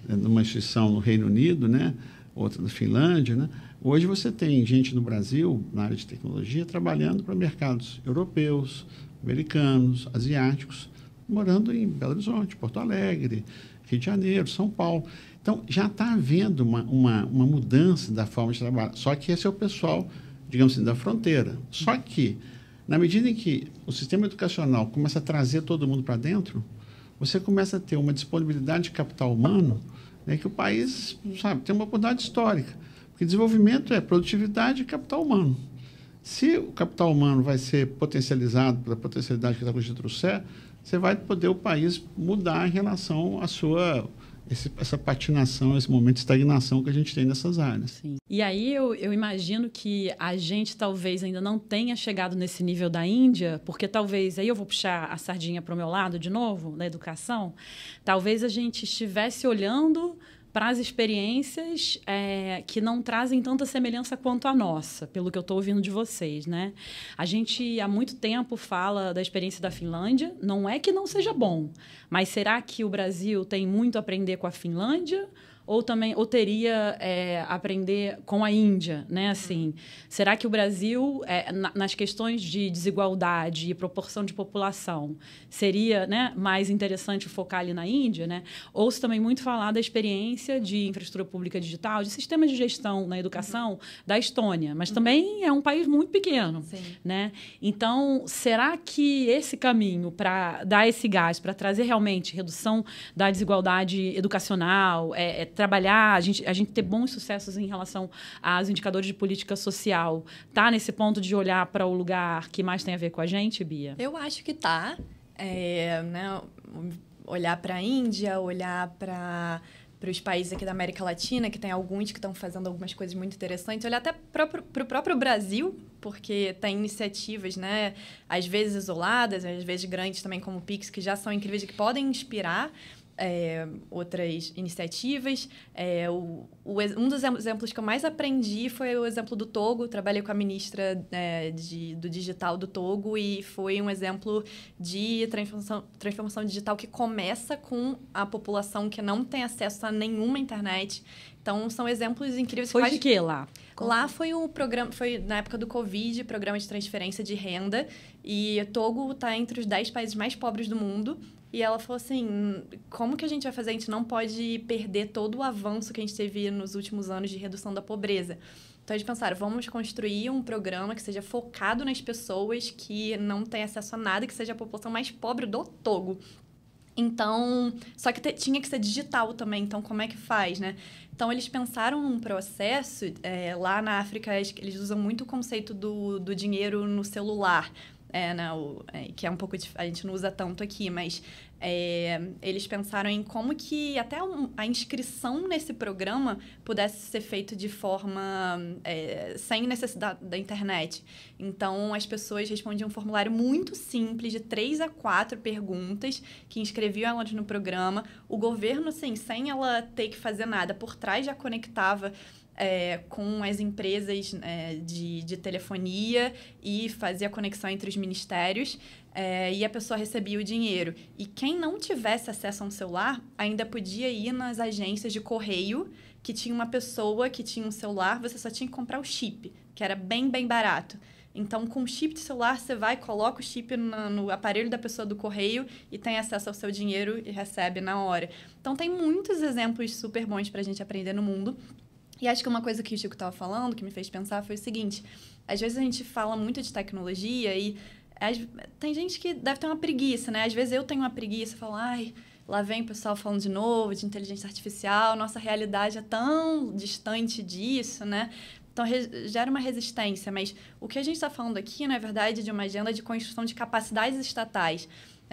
numa instituição no Reino Unido, né? Outra na Finlândia, né? Hoje você tem gente no Brasil, na área de tecnologia, trabalhando para mercados europeus, americanos, asiáticos, morando em Belo Horizonte, Porto Alegre, Rio de Janeiro, São Paulo. Então, já está havendo uma mudança da forma de trabalhar. Só que esse é o pessoal, digamos assim, da fronteira. Só que, na medida em que o sistema educacional começa a trazer todo mundo para dentro, você começa a ter uma disponibilidade de capital humano, né, que o país, sabe, tem uma oportunidade histórica. Porque desenvolvimento é produtividade e capital humano. Se o capital humano vai ser potencializado pela potencialidade que está com o Getúlio, você vai poder o país mudar em relação à essa patinação, esse momento de estagnação que a gente tem nessas áreas. Sim. E aí eu imagino que a gente talvez ainda não tenha chegado nesse nível da Índia, porque talvez, aí eu vou puxar a sardinha para o meu lado de novo, da educação, talvez a gente estivesse olhando para as experiências que não trazem tanta semelhança quanto a nossa, pelo que eu estou ouvindo de vocês, né? A gente, há muito tempo, fala da experiência da Finlândia. Não é que não seja bom, mas será que o Brasil tem muito a aprender com a Finlândia? Ou teria aprender com a Índia, né? Assim, será que o Brasil, nas questões de desigualdade e proporção de população, seria, né, mais interessante focar ali na Índia, né? Ouço também muito falar da experiência de infraestrutura pública digital, de sistemas de gestão na educação da Estônia, mas também é um país muito pequeno, né? Então, será que esse caminho para dar esse gás, para trazer realmente redução da desigualdade educacional, trabalhar, a gente ter bons sucessos em relação aos indicadores de política social, tá nesse ponto de olhar para o lugar que mais tem a ver com a gente, Bia? Eu acho que tá. Né, olhar para a Índia, olhar para os países aqui da América Latina, que tem alguns que estão fazendo algumas coisas muito interessantes, olhar até para o próprio Brasil, porque tem iniciativas, né, às vezes isoladas, às vezes grandes também, como o Pix, que já são incríveis e que podem inspirar outras iniciativas. Um dos exemplos que eu mais aprendi foi o exemplo do Togo. Trabalhei com a ministra do digital do Togo e foi um exemplo de transformação digital que começa com a população que não tem acesso a nenhuma internet. Então, são exemplos incríveis. Foi de quê lá? Lá foi um programa, foi na época do Covid, programa de transferência de renda, e Togo está entre os 10 países mais pobres do mundo. E ela falou assim, como que a gente vai fazer? A gente não pode perder todo o avanço que a gente teve nos últimos anos de redução da pobreza. Então, eles pensaram, vamos construir um programa que seja focado nas pessoas que não têm acesso a nada, que seja a população mais pobre do Togo. Então, só que tinha que ser digital também, então como é que faz, né? Então, eles pensaram num processo, lá na África, eles usam muito o conceito do dinheiro no celular, que é um pouco... A gente não usa tanto aqui, mas eles pensaram em como que até a inscrição nesse programa pudesse ser feita de forma sem necessidade da internet. Então, as pessoas respondiam um formulário muito simples, de 3 a 4 perguntas, que inscreviam elas no programa. O governo, assim, sem ela ter que fazer nada, por trás já conectava com as empresas de telefonia e fazia a conexão entre os ministérios, e a pessoa recebia o dinheiro. E quem não tivesse acesso a um celular ainda podia ir nas agências de correio, que tinha uma pessoa que tinha um celular, você só tinha que comprar o chip, que era bem, bem barato. Então, com o chip de celular, você vai, coloca o chip no aparelho da pessoa do correio e tem acesso ao seu dinheiro e recebe na hora. Então, tem muitos exemplos super bons para a gente aprender no mundo. E acho que uma coisa que o Chico estava falando, que me fez pensar, foi o seguinte. Às vezes a gente fala muito de tecnologia e tem gente que deve ter uma preguiça, né? Às vezes eu tenho uma preguiça, falo, lá vem o pessoal falando de novo, de inteligência artificial, nossa realidade é tão distante disso, né? Então, gera uma resistência. Mas o que a gente está falando aqui, na verdade, é de uma agenda de construção de capacidades estatais.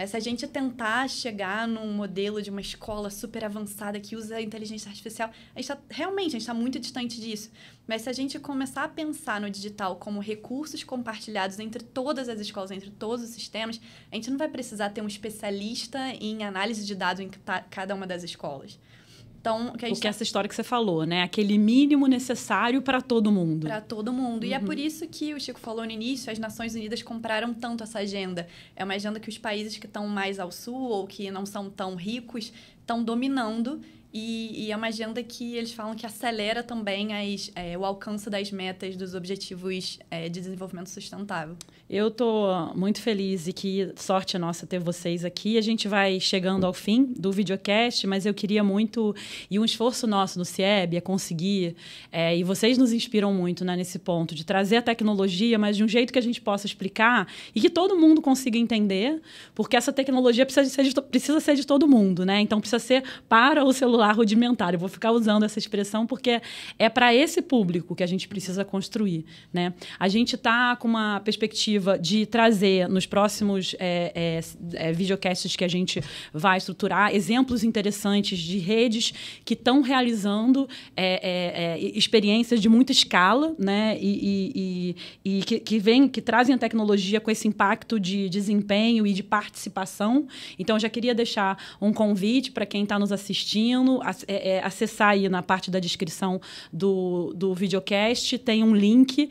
Se a gente tentar chegar num modelo de uma escola super avançada que usa a inteligência artificial, a gente está muito distante disso. Mas se a gente começar a pensar no digital como recursos compartilhados entre todas as escolas, entre todos os sistemas, a gente não vai precisar ter um especialista em análise de dados em cada uma das escolas. Então, porque essa história que você falou, né? Aquele mínimo necessário para todo mundo. Para todo mundo. E é por isso que o Chico falou no início, as Nações Unidas compraram tanto essa agenda. É uma agenda que os países que estão mais ao sul ou que não são tão ricos estão dominando. E é uma agenda que eles falam que acelera também o alcance das metas dos objetivos de desenvolvimento sustentável. Eu estou muito feliz e que sorte nossa ter vocês aqui. A gente vai chegando ao fim do videocast, mas eu queria muito, e um esforço nosso no CIEB é conseguir, e vocês nos inspiram muito, né, nesse ponto, de trazer a tecnologia, mas de um jeito que a gente possa explicar e que todo mundo consiga entender, porque essa tecnologia precisa ser de todo mundo, né? Então, precisa ser para o celular rudimentar. Eu vou ficar usando essa expressão porque é para esse público que a gente precisa construir, né? A gente está com uma perspectiva de trazer nos próximos videocasts que a gente vai estruturar exemplos interessantes de redes que estão realizando experiências de muita escala, né? E que trazem a tecnologia com esse impacto de desempenho e de participação. Então, eu já queria deixar um convite para quem está nos assistindo, acessar aí na parte da descrição do videocast, tem um link.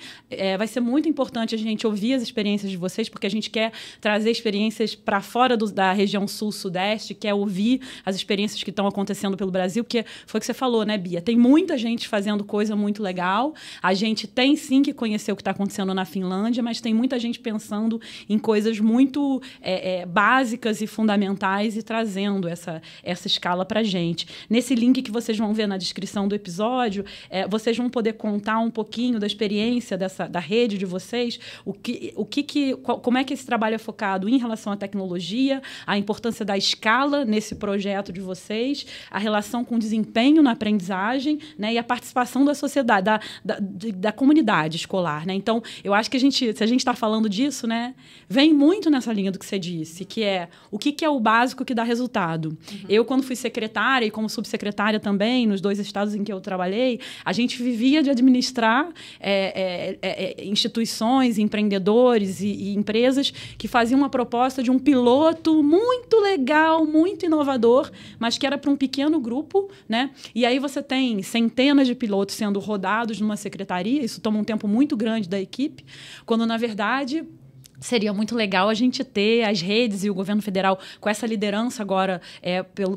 Vai ser muito importante a gente ouvir as experiências de vocês, porque a gente quer trazer experiências para fora da região sul-sudeste, quer ouvir as experiências que estão acontecendo pelo Brasil, porque foi o que você falou, né, Bia? Tem muita gente fazendo coisa muito legal. A gente tem, sim, que conhecer o que está acontecendo na Finlândia, mas tem muita gente pensando em coisas muito básicas e fundamentais e trazendo essa escala para a gente. Nesse link que vocês vão ver na descrição do episódio, vocês vão poder contar um pouquinho da experiência da rede de vocês, como é que esse trabalho é focado em relação à tecnologia, a importância da escala nesse projeto de vocês, a relação com o desempenho na aprendizagem, né, e a participação da sociedade, da comunidade escolar, né? Então, eu acho que se a gente está falando disso, né, vem muito nessa linha do que você disse, que é o que é o básico que dá resultado. Uhum. Eu, quando fui secretária e como subsecretária também, nos 2 estados em que eu trabalhei, a gente vivia de administrar instituições, empreendedores e empresas que faziam uma proposta de um piloto muito legal, muito inovador, mas que era para um pequeno grupo, né? E aí você tem centenas de pilotos sendo rodados numa secretaria, isso toma um tempo muito grande da equipe, quando, na verdade, seria muito legal a gente ter as redes e o governo federal com essa liderança agora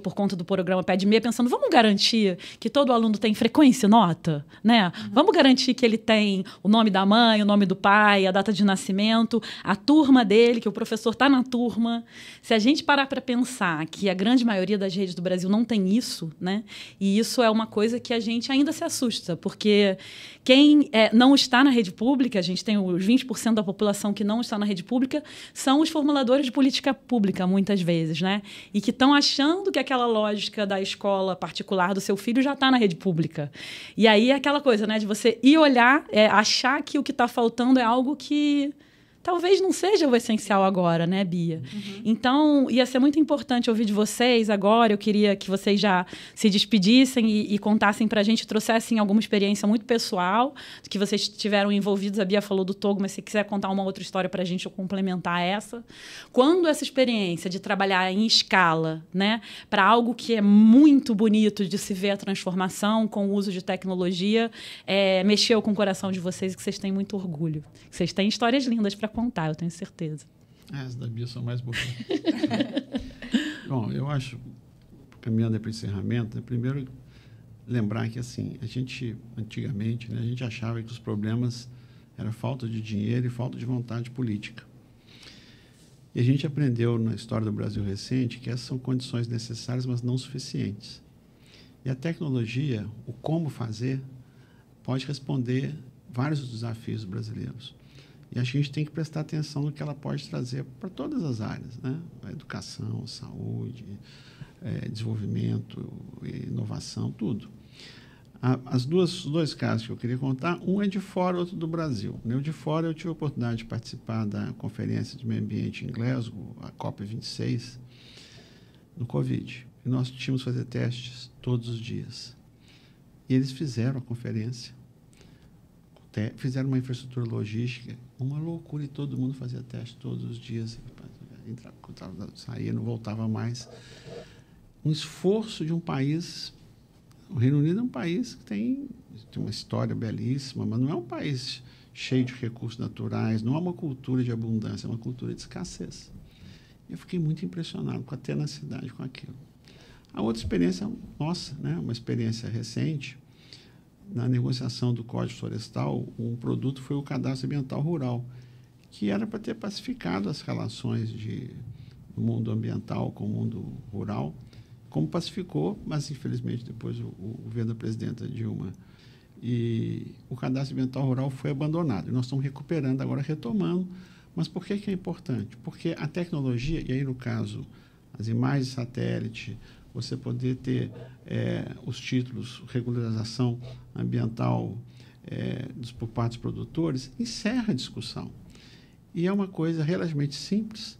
por conta do programa PED-6, pensando, vamos garantir que todo aluno tem frequência e nota, né? Uhum. Vamos garantir que ele tem o nome da mãe, o nome do pai, a data de nascimento, a turma dele, que o professor está na turma. Se a gente parar para pensar que a grande maioria das redes do Brasil não tem isso, né? E isso é uma coisa que a gente ainda se assusta, porque quem não está na rede pública, a gente tem os 20% da população que não está na rede pública, são os formuladores de política pública, muitas vezes, né? E que estão achando que aquela lógica da escola particular do seu filho já está na rede pública. E aí é aquela coisa, né? De você ir olhar, achar que o que está faltando é algo que talvez não seja o essencial agora, né, Bia? Uhum. Então, ia ser muito importante ouvir de vocês agora. Eu queria que vocês já se despedissem e contassem para a gente, trouxessem alguma experiência muito pessoal, que vocês tiveram envolvidos. A Bia falou do Togo, mas se quiser contar uma outra história para a gente, eu complementar essa. Quando essa experiência de trabalhar em escala, né, para algo que é muito bonito de se ver a transformação com o uso de tecnologia, mexeu com o coração de vocês e que vocês têm muito orgulho. Vocês têm histórias lindas para contar, eu tenho certeza. As da Bia são mais boas. Bom, eu acho, caminhando para o encerramento, primeiro lembrar que, assim, a gente, antigamente, né, a gente achava que os problemas eram falta de dinheiro e falta de vontade política. E a gente aprendeu na história do Brasil recente que essas são condições necessárias, mas não suficientes. E a tecnologia, o como fazer, pode responder vários desafios brasileiros. E acho que a gente tem que prestar atenção no que ela pode trazer para todas as áreas, né? A educação, saúde, desenvolvimento, inovação, tudo. Os dois casos que eu queria contar, um é de fora, outro do Brasil. O de fora, eu tive a oportunidade de participar da Conferência de Meio Ambiente em Glasgow, a COP26, no Covid. E nós tínhamos que fazer testes todos os dias. E eles fizeram a conferência, fizeram uma infraestrutura logística, uma loucura, e todo mundo fazia teste todos os dias. Saía, não voltava mais. Um esforço de um país O Reino Unido é um país que tem uma história belíssima, mas não é um país cheio de recursos naturais, não é uma cultura de abundância, é uma cultura de escassez. Eu fiquei muito impressionado com a tenacidade com aquilo. A outra experiência nossa, né, uma experiência recente, na negociação do Código Florestal, um produto foi o Cadastro Ambiental Rural, que era para ter pacificado as relações do mundo ambiental com o mundo rural, como pacificou, mas infelizmente depois o governo da presidenta Dilma e o Cadastro Ambiental Rural foi abandonado. E nós estamos recuperando, agora retomando. Mas por que é importante? Porque a tecnologia, e aí no caso, as imagens de satélite, você poder ter os títulos, regularização ambiental por parte dos produtores, encerra a discussão. E é uma coisa relativamente simples,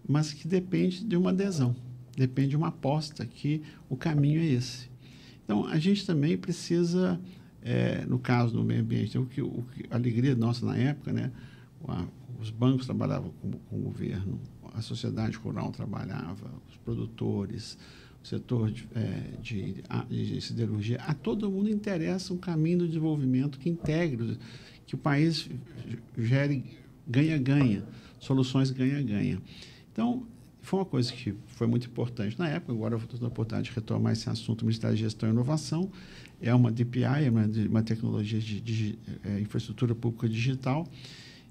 mas que depende de uma adesão, depende de uma aposta que o caminho é esse. Então, a gente também precisa, no caso do meio ambiente, a alegria nossa na época, né, os bancos trabalhavam com o governo, a sociedade rural trabalhava, os produtores, o setor de siderurgia, a todo mundo interessa um caminho do desenvolvimento que integre, que o país gere ganha-ganha, soluções ganha-ganha. Então, foi uma coisa que foi muito importante na época, agora eu estou tendo a oportunidade de retomar esse assunto, o Ministério da Gestão e Inovação, é uma DPI, é uma tecnologia de infraestrutura pública digital,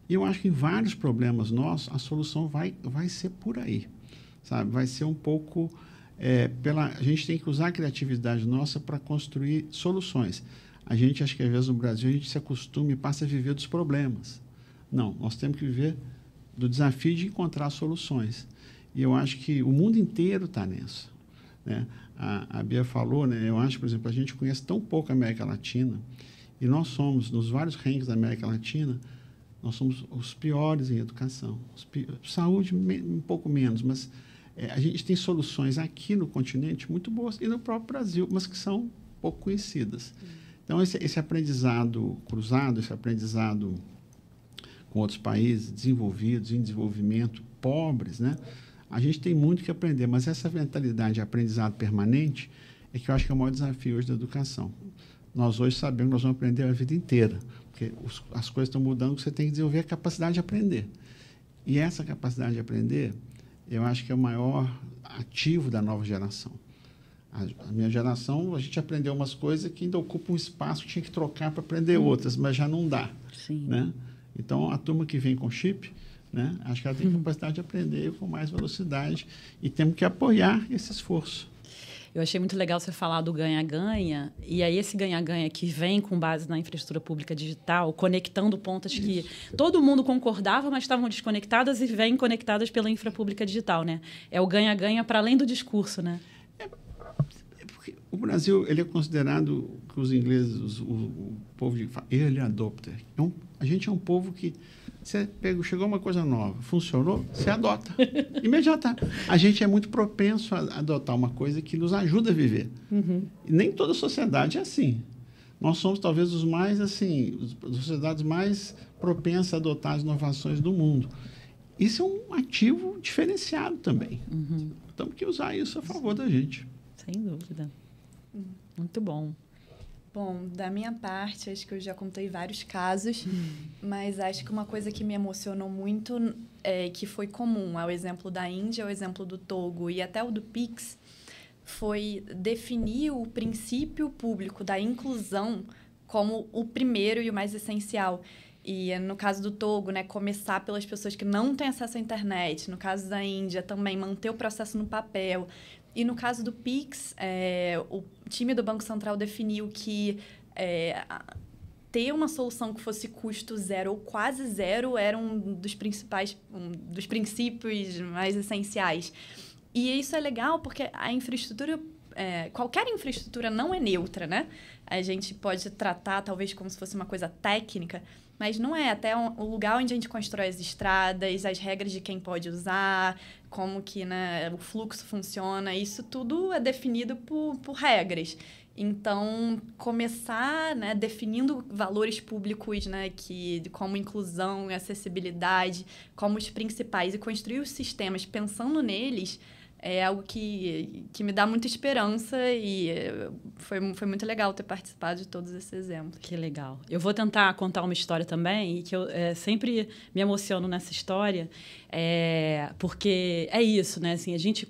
e eu acho que em vários problemas nossos, a solução vai ser por aí, sabe? Vai ser um pouco... a gente tem que usar a criatividade nossa para construir soluções. A gente, acho que às vezes no Brasil, a gente se acostuma e passa a viver dos problemas. Não, nós temos que viver do desafio de encontrar soluções. E eu acho que o mundo inteiro está nessa, né? A Bia falou, né? Eu acho, por exemplo, a gente conhece tão pouco a América Latina, e nós somos, nos vários rankings da América Latina, nós somos os piores em educação. Saúde, um pouco menos, mas a gente tem soluções aqui no continente muito boas, e no próprio Brasil, mas que são pouco conhecidas. Então, esse aprendizado cruzado, esse aprendizado com outros países desenvolvidos, em desenvolvimento, pobres, né? A gente tem muito que aprender, mas essa mentalidade de aprendizado permanente é que eu acho que é o maior desafio hoje da educação. Nós hoje sabemos que nós vamos aprender a vida inteira, porque as coisas estão mudando, você tem que desenvolver a capacidade de aprender. E essa capacidade de aprender, eu acho que é o maior ativo da nova geração. A minha geração, a gente aprendeu umas coisas que ainda ocupam um espaço que tinha que trocar para aprender outras, mas já não dá. Sim. Né? Então, a turma que vem com chip, né, acho que ela tem capacidade de aprender com mais velocidade e temos que apoiar esse esforço. Eu achei muito legal você falar do ganha-ganha, e aí esse ganha-ganha que vem com base na infraestrutura pública digital, conectando pontas que todo mundo concordava, mas estavam desconectadas e vêm conectadas pela infra pública digital, né? É o ganha-ganha para além do discurso, né? Porque o Brasil, ele é considerado, que os ingleses, o povo de early adopter. A gente é um povo que chegou uma coisa nova, funcionou, você adota. Imediatamente. A gente é muito propenso a adotar uma coisa que nos ajuda a viver. Uhum. E nem toda sociedade é assim. Nós somos talvez as sociedades mais propensas a adotar as inovações do mundo. Isso é um ativo diferenciado também. Uhum. Temos que usar isso a favor da gente. Sem dúvida. Muito bom. Bom, da minha parte, acho que eu já contei vários casos, mas acho que uma coisa que me emocionou muito, que foi comum, é o exemplo da Índia, o exemplo do Togo e até o do Pix, foi definir o princípio público da inclusão como o primeiro e o mais essencial. E no caso do Togo, né, começar pelas pessoas que não têm acesso à internet. No caso da Índia, também manter o processo no papel. E no caso do Pix, o time do Banco Central definiu que ter uma solução que fosse custo zero ou quase zero era um dos princípios mais essenciais. E isso é legal porque a infraestrutura, qualquer infraestrutura não é neutra, né? A gente pode tratar talvez como se fosse uma coisa técnica, mas não é. Até o lugar onde a gente constrói as estradas, as regras de quem pode usar, como que, né, o fluxo funciona, isso tudo é definido por regras. Então, começar, né, definindo valores públicos, né, como inclusão e acessibilidade, como os principais, e construir os sistemas pensando neles, é algo que me dá muita esperança e foi muito legal ter participado de todos esses exemplos. Que legal. Eu vou tentar contar uma história também, e que eu sempre me emociono nessa história, porque é isso, né? Assim, a gente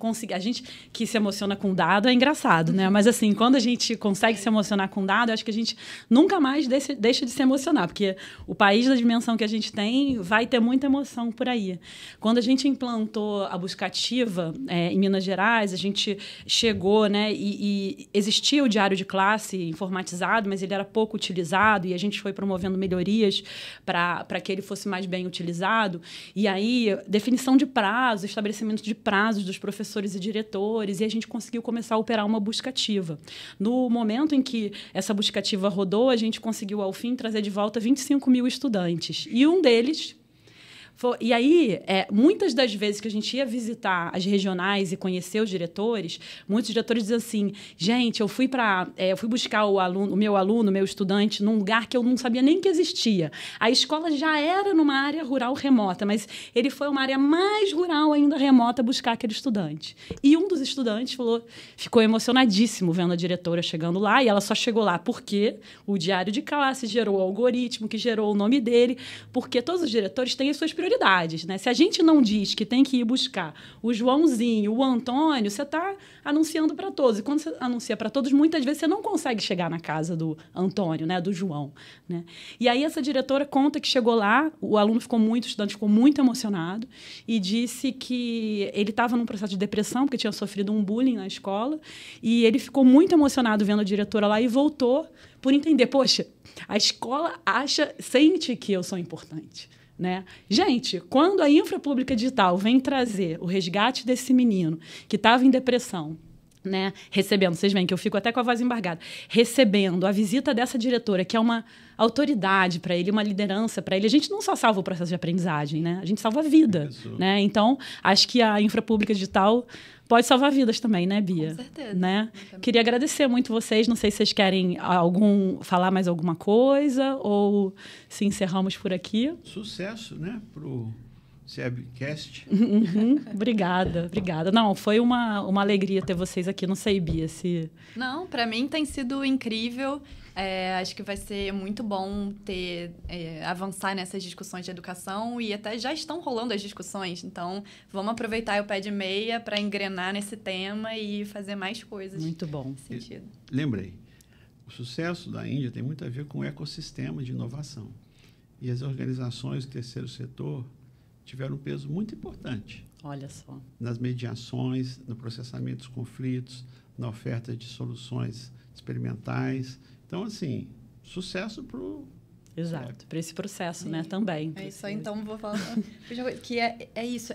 que se emociona com dado é engraçado, né? Mas, assim, quando a gente consegue se emocionar com dado, eu acho que a gente nunca mais deixa de se emocionar, porque o país da dimensão que a gente tem vai ter muita emoção por aí. Quando a gente implantou a busca ativa em Minas Gerais, a gente chegou, né? E existia o diário de classe informatizado, mas ele era pouco utilizado, e a gente foi promovendo melhorias para que ele fosse mais bem utilizado. E aí, definição de prazos, estabelecimento de prazos dos professores e diretores, e a gente conseguiu começar a operar uma busca ativa. No momento em que essa busca ativa rodou, a gente conseguiu, ao fim, trazer de volta 25 mil estudantes. E um deles... E aí, muitas das vezes que a gente ia visitar as regionais e conhecer os diretores, muitos diretores diziam assim, gente, eu fui buscar o meu estudante, num lugar que eu não sabia nem que existia. A escola já era numa área rural remota, mas ele foi uma área mais rural ainda remota buscar aquele estudante. E um dos estudantes ficou emocionadíssimo vendo a diretora chegando lá, e ela só chegou lá porque o diário de classe gerou o algoritmo que gerou o nome dele, porque todos os diretores têm as suas prioridades, né? Se a gente não diz que tem que ir buscar o Joãozinho, o Antônio, você está anunciando para todos. E quando você anuncia para todos, muitas vezes você não consegue chegar na casa do Antônio, né? Do João, né? E aí essa diretora conta que chegou lá, o estudante ficou muito emocionado e disse que ele estava num processo de depressão, porque tinha sofrido um bullying na escola, e ele ficou muito emocionado vendo a diretora lá e voltou por entender, poxa, a escola sente que eu sou importante. Né? Gente, quando a Infra Pública Digital vem trazer o resgate desse menino que estava em depressão, né? Recebendo, vocês veem que eu fico até com a voz embargada, recebendo a visita dessa diretora, que é uma autoridade para ele, uma liderança para ele, a gente não só salva o processo de aprendizagem, né? A gente salva a vida. Né? Então, acho que a Infra Pública Digital pode salvar vidas também, né, Bia? Com certeza. Né? Queria agradecer muito vocês. Não sei se vocês querem falar mais alguma coisa ou se encerramos por aqui. Sucesso, né, para o CIEBcast. Obrigada. Não, foi uma alegria ter vocês aqui. Não sei, Bia, se... Não, para mim tem sido incrível. Acho que vai ser muito bom avançar nessas discussões de educação, e até já estão rolando as discussões. Então, vamos aproveitar o pé de meia para engrenar nesse tema e fazer mais coisas. Muito bom. Nesse sentido. Lembrei, o sucesso da Índia tem muito a ver com o ecossistema de inovação. E as organizações do terceiro setor tiveram um peso muito importante. Olha só. Nas mediações, no processamento dos conflitos, na oferta de soluções experimentais. Então, assim, sucesso para o... Exato, para esse processo, né, também. É isso aí, então, vou falar que é isso,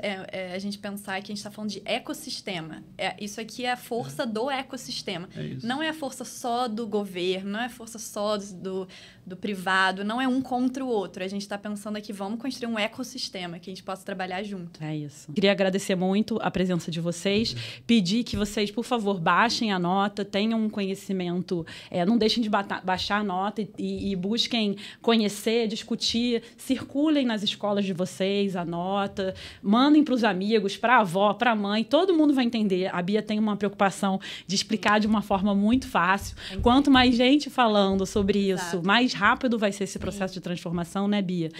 a gente pensar que a gente está falando de ecossistema. Isso aqui é a força do ecossistema. Não é a força só do governo, não é a força só do privado, não é um contra o outro. A gente está pensando aqui, vamos construir um ecossistema que a gente possa trabalhar junto. É isso. Queria agradecer muito a presença de vocês, pedir que vocês, por favor, baixem a nota, tenham um conhecimento, não deixem de baixar a nota e busquem conhecer, discutir, circulem nas escolas de vocês a nota, mandem para os amigos, para a avó, para a mãe, todo mundo vai entender. A Bia tem uma preocupação de explicar de uma forma muito fácil. Quanto mais gente falando sobre isso, mais rápido vai ser esse processo de transformação, né, Bia?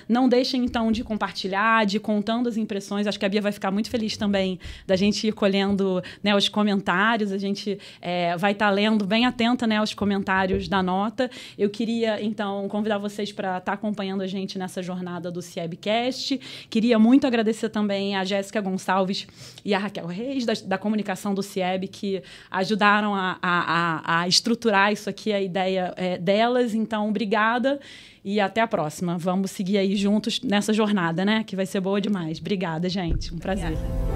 Não deixem, então, de compartilhar, de ir contando as impressões. Acho que a Bia vai ficar muito feliz também da gente ir colhendo, né, os comentários. A gente vai estar lendo bem atenta, né, aos comentários da nota. Eu queria, então, convidar vocês para estar acompanhando a gente nessa jornada do CIEBcast. Queria muito agradecer também a Jéssica Gonçalves e a Raquel Reis, da comunicação do CIEB, que ajudaram a estruturar isso aqui, a ideia delas. Então, obrigada e até a próxima. Vamos seguir aí juntos nessa jornada, né? Que vai ser boa demais. Obrigada, gente. Um prazer. Obrigada.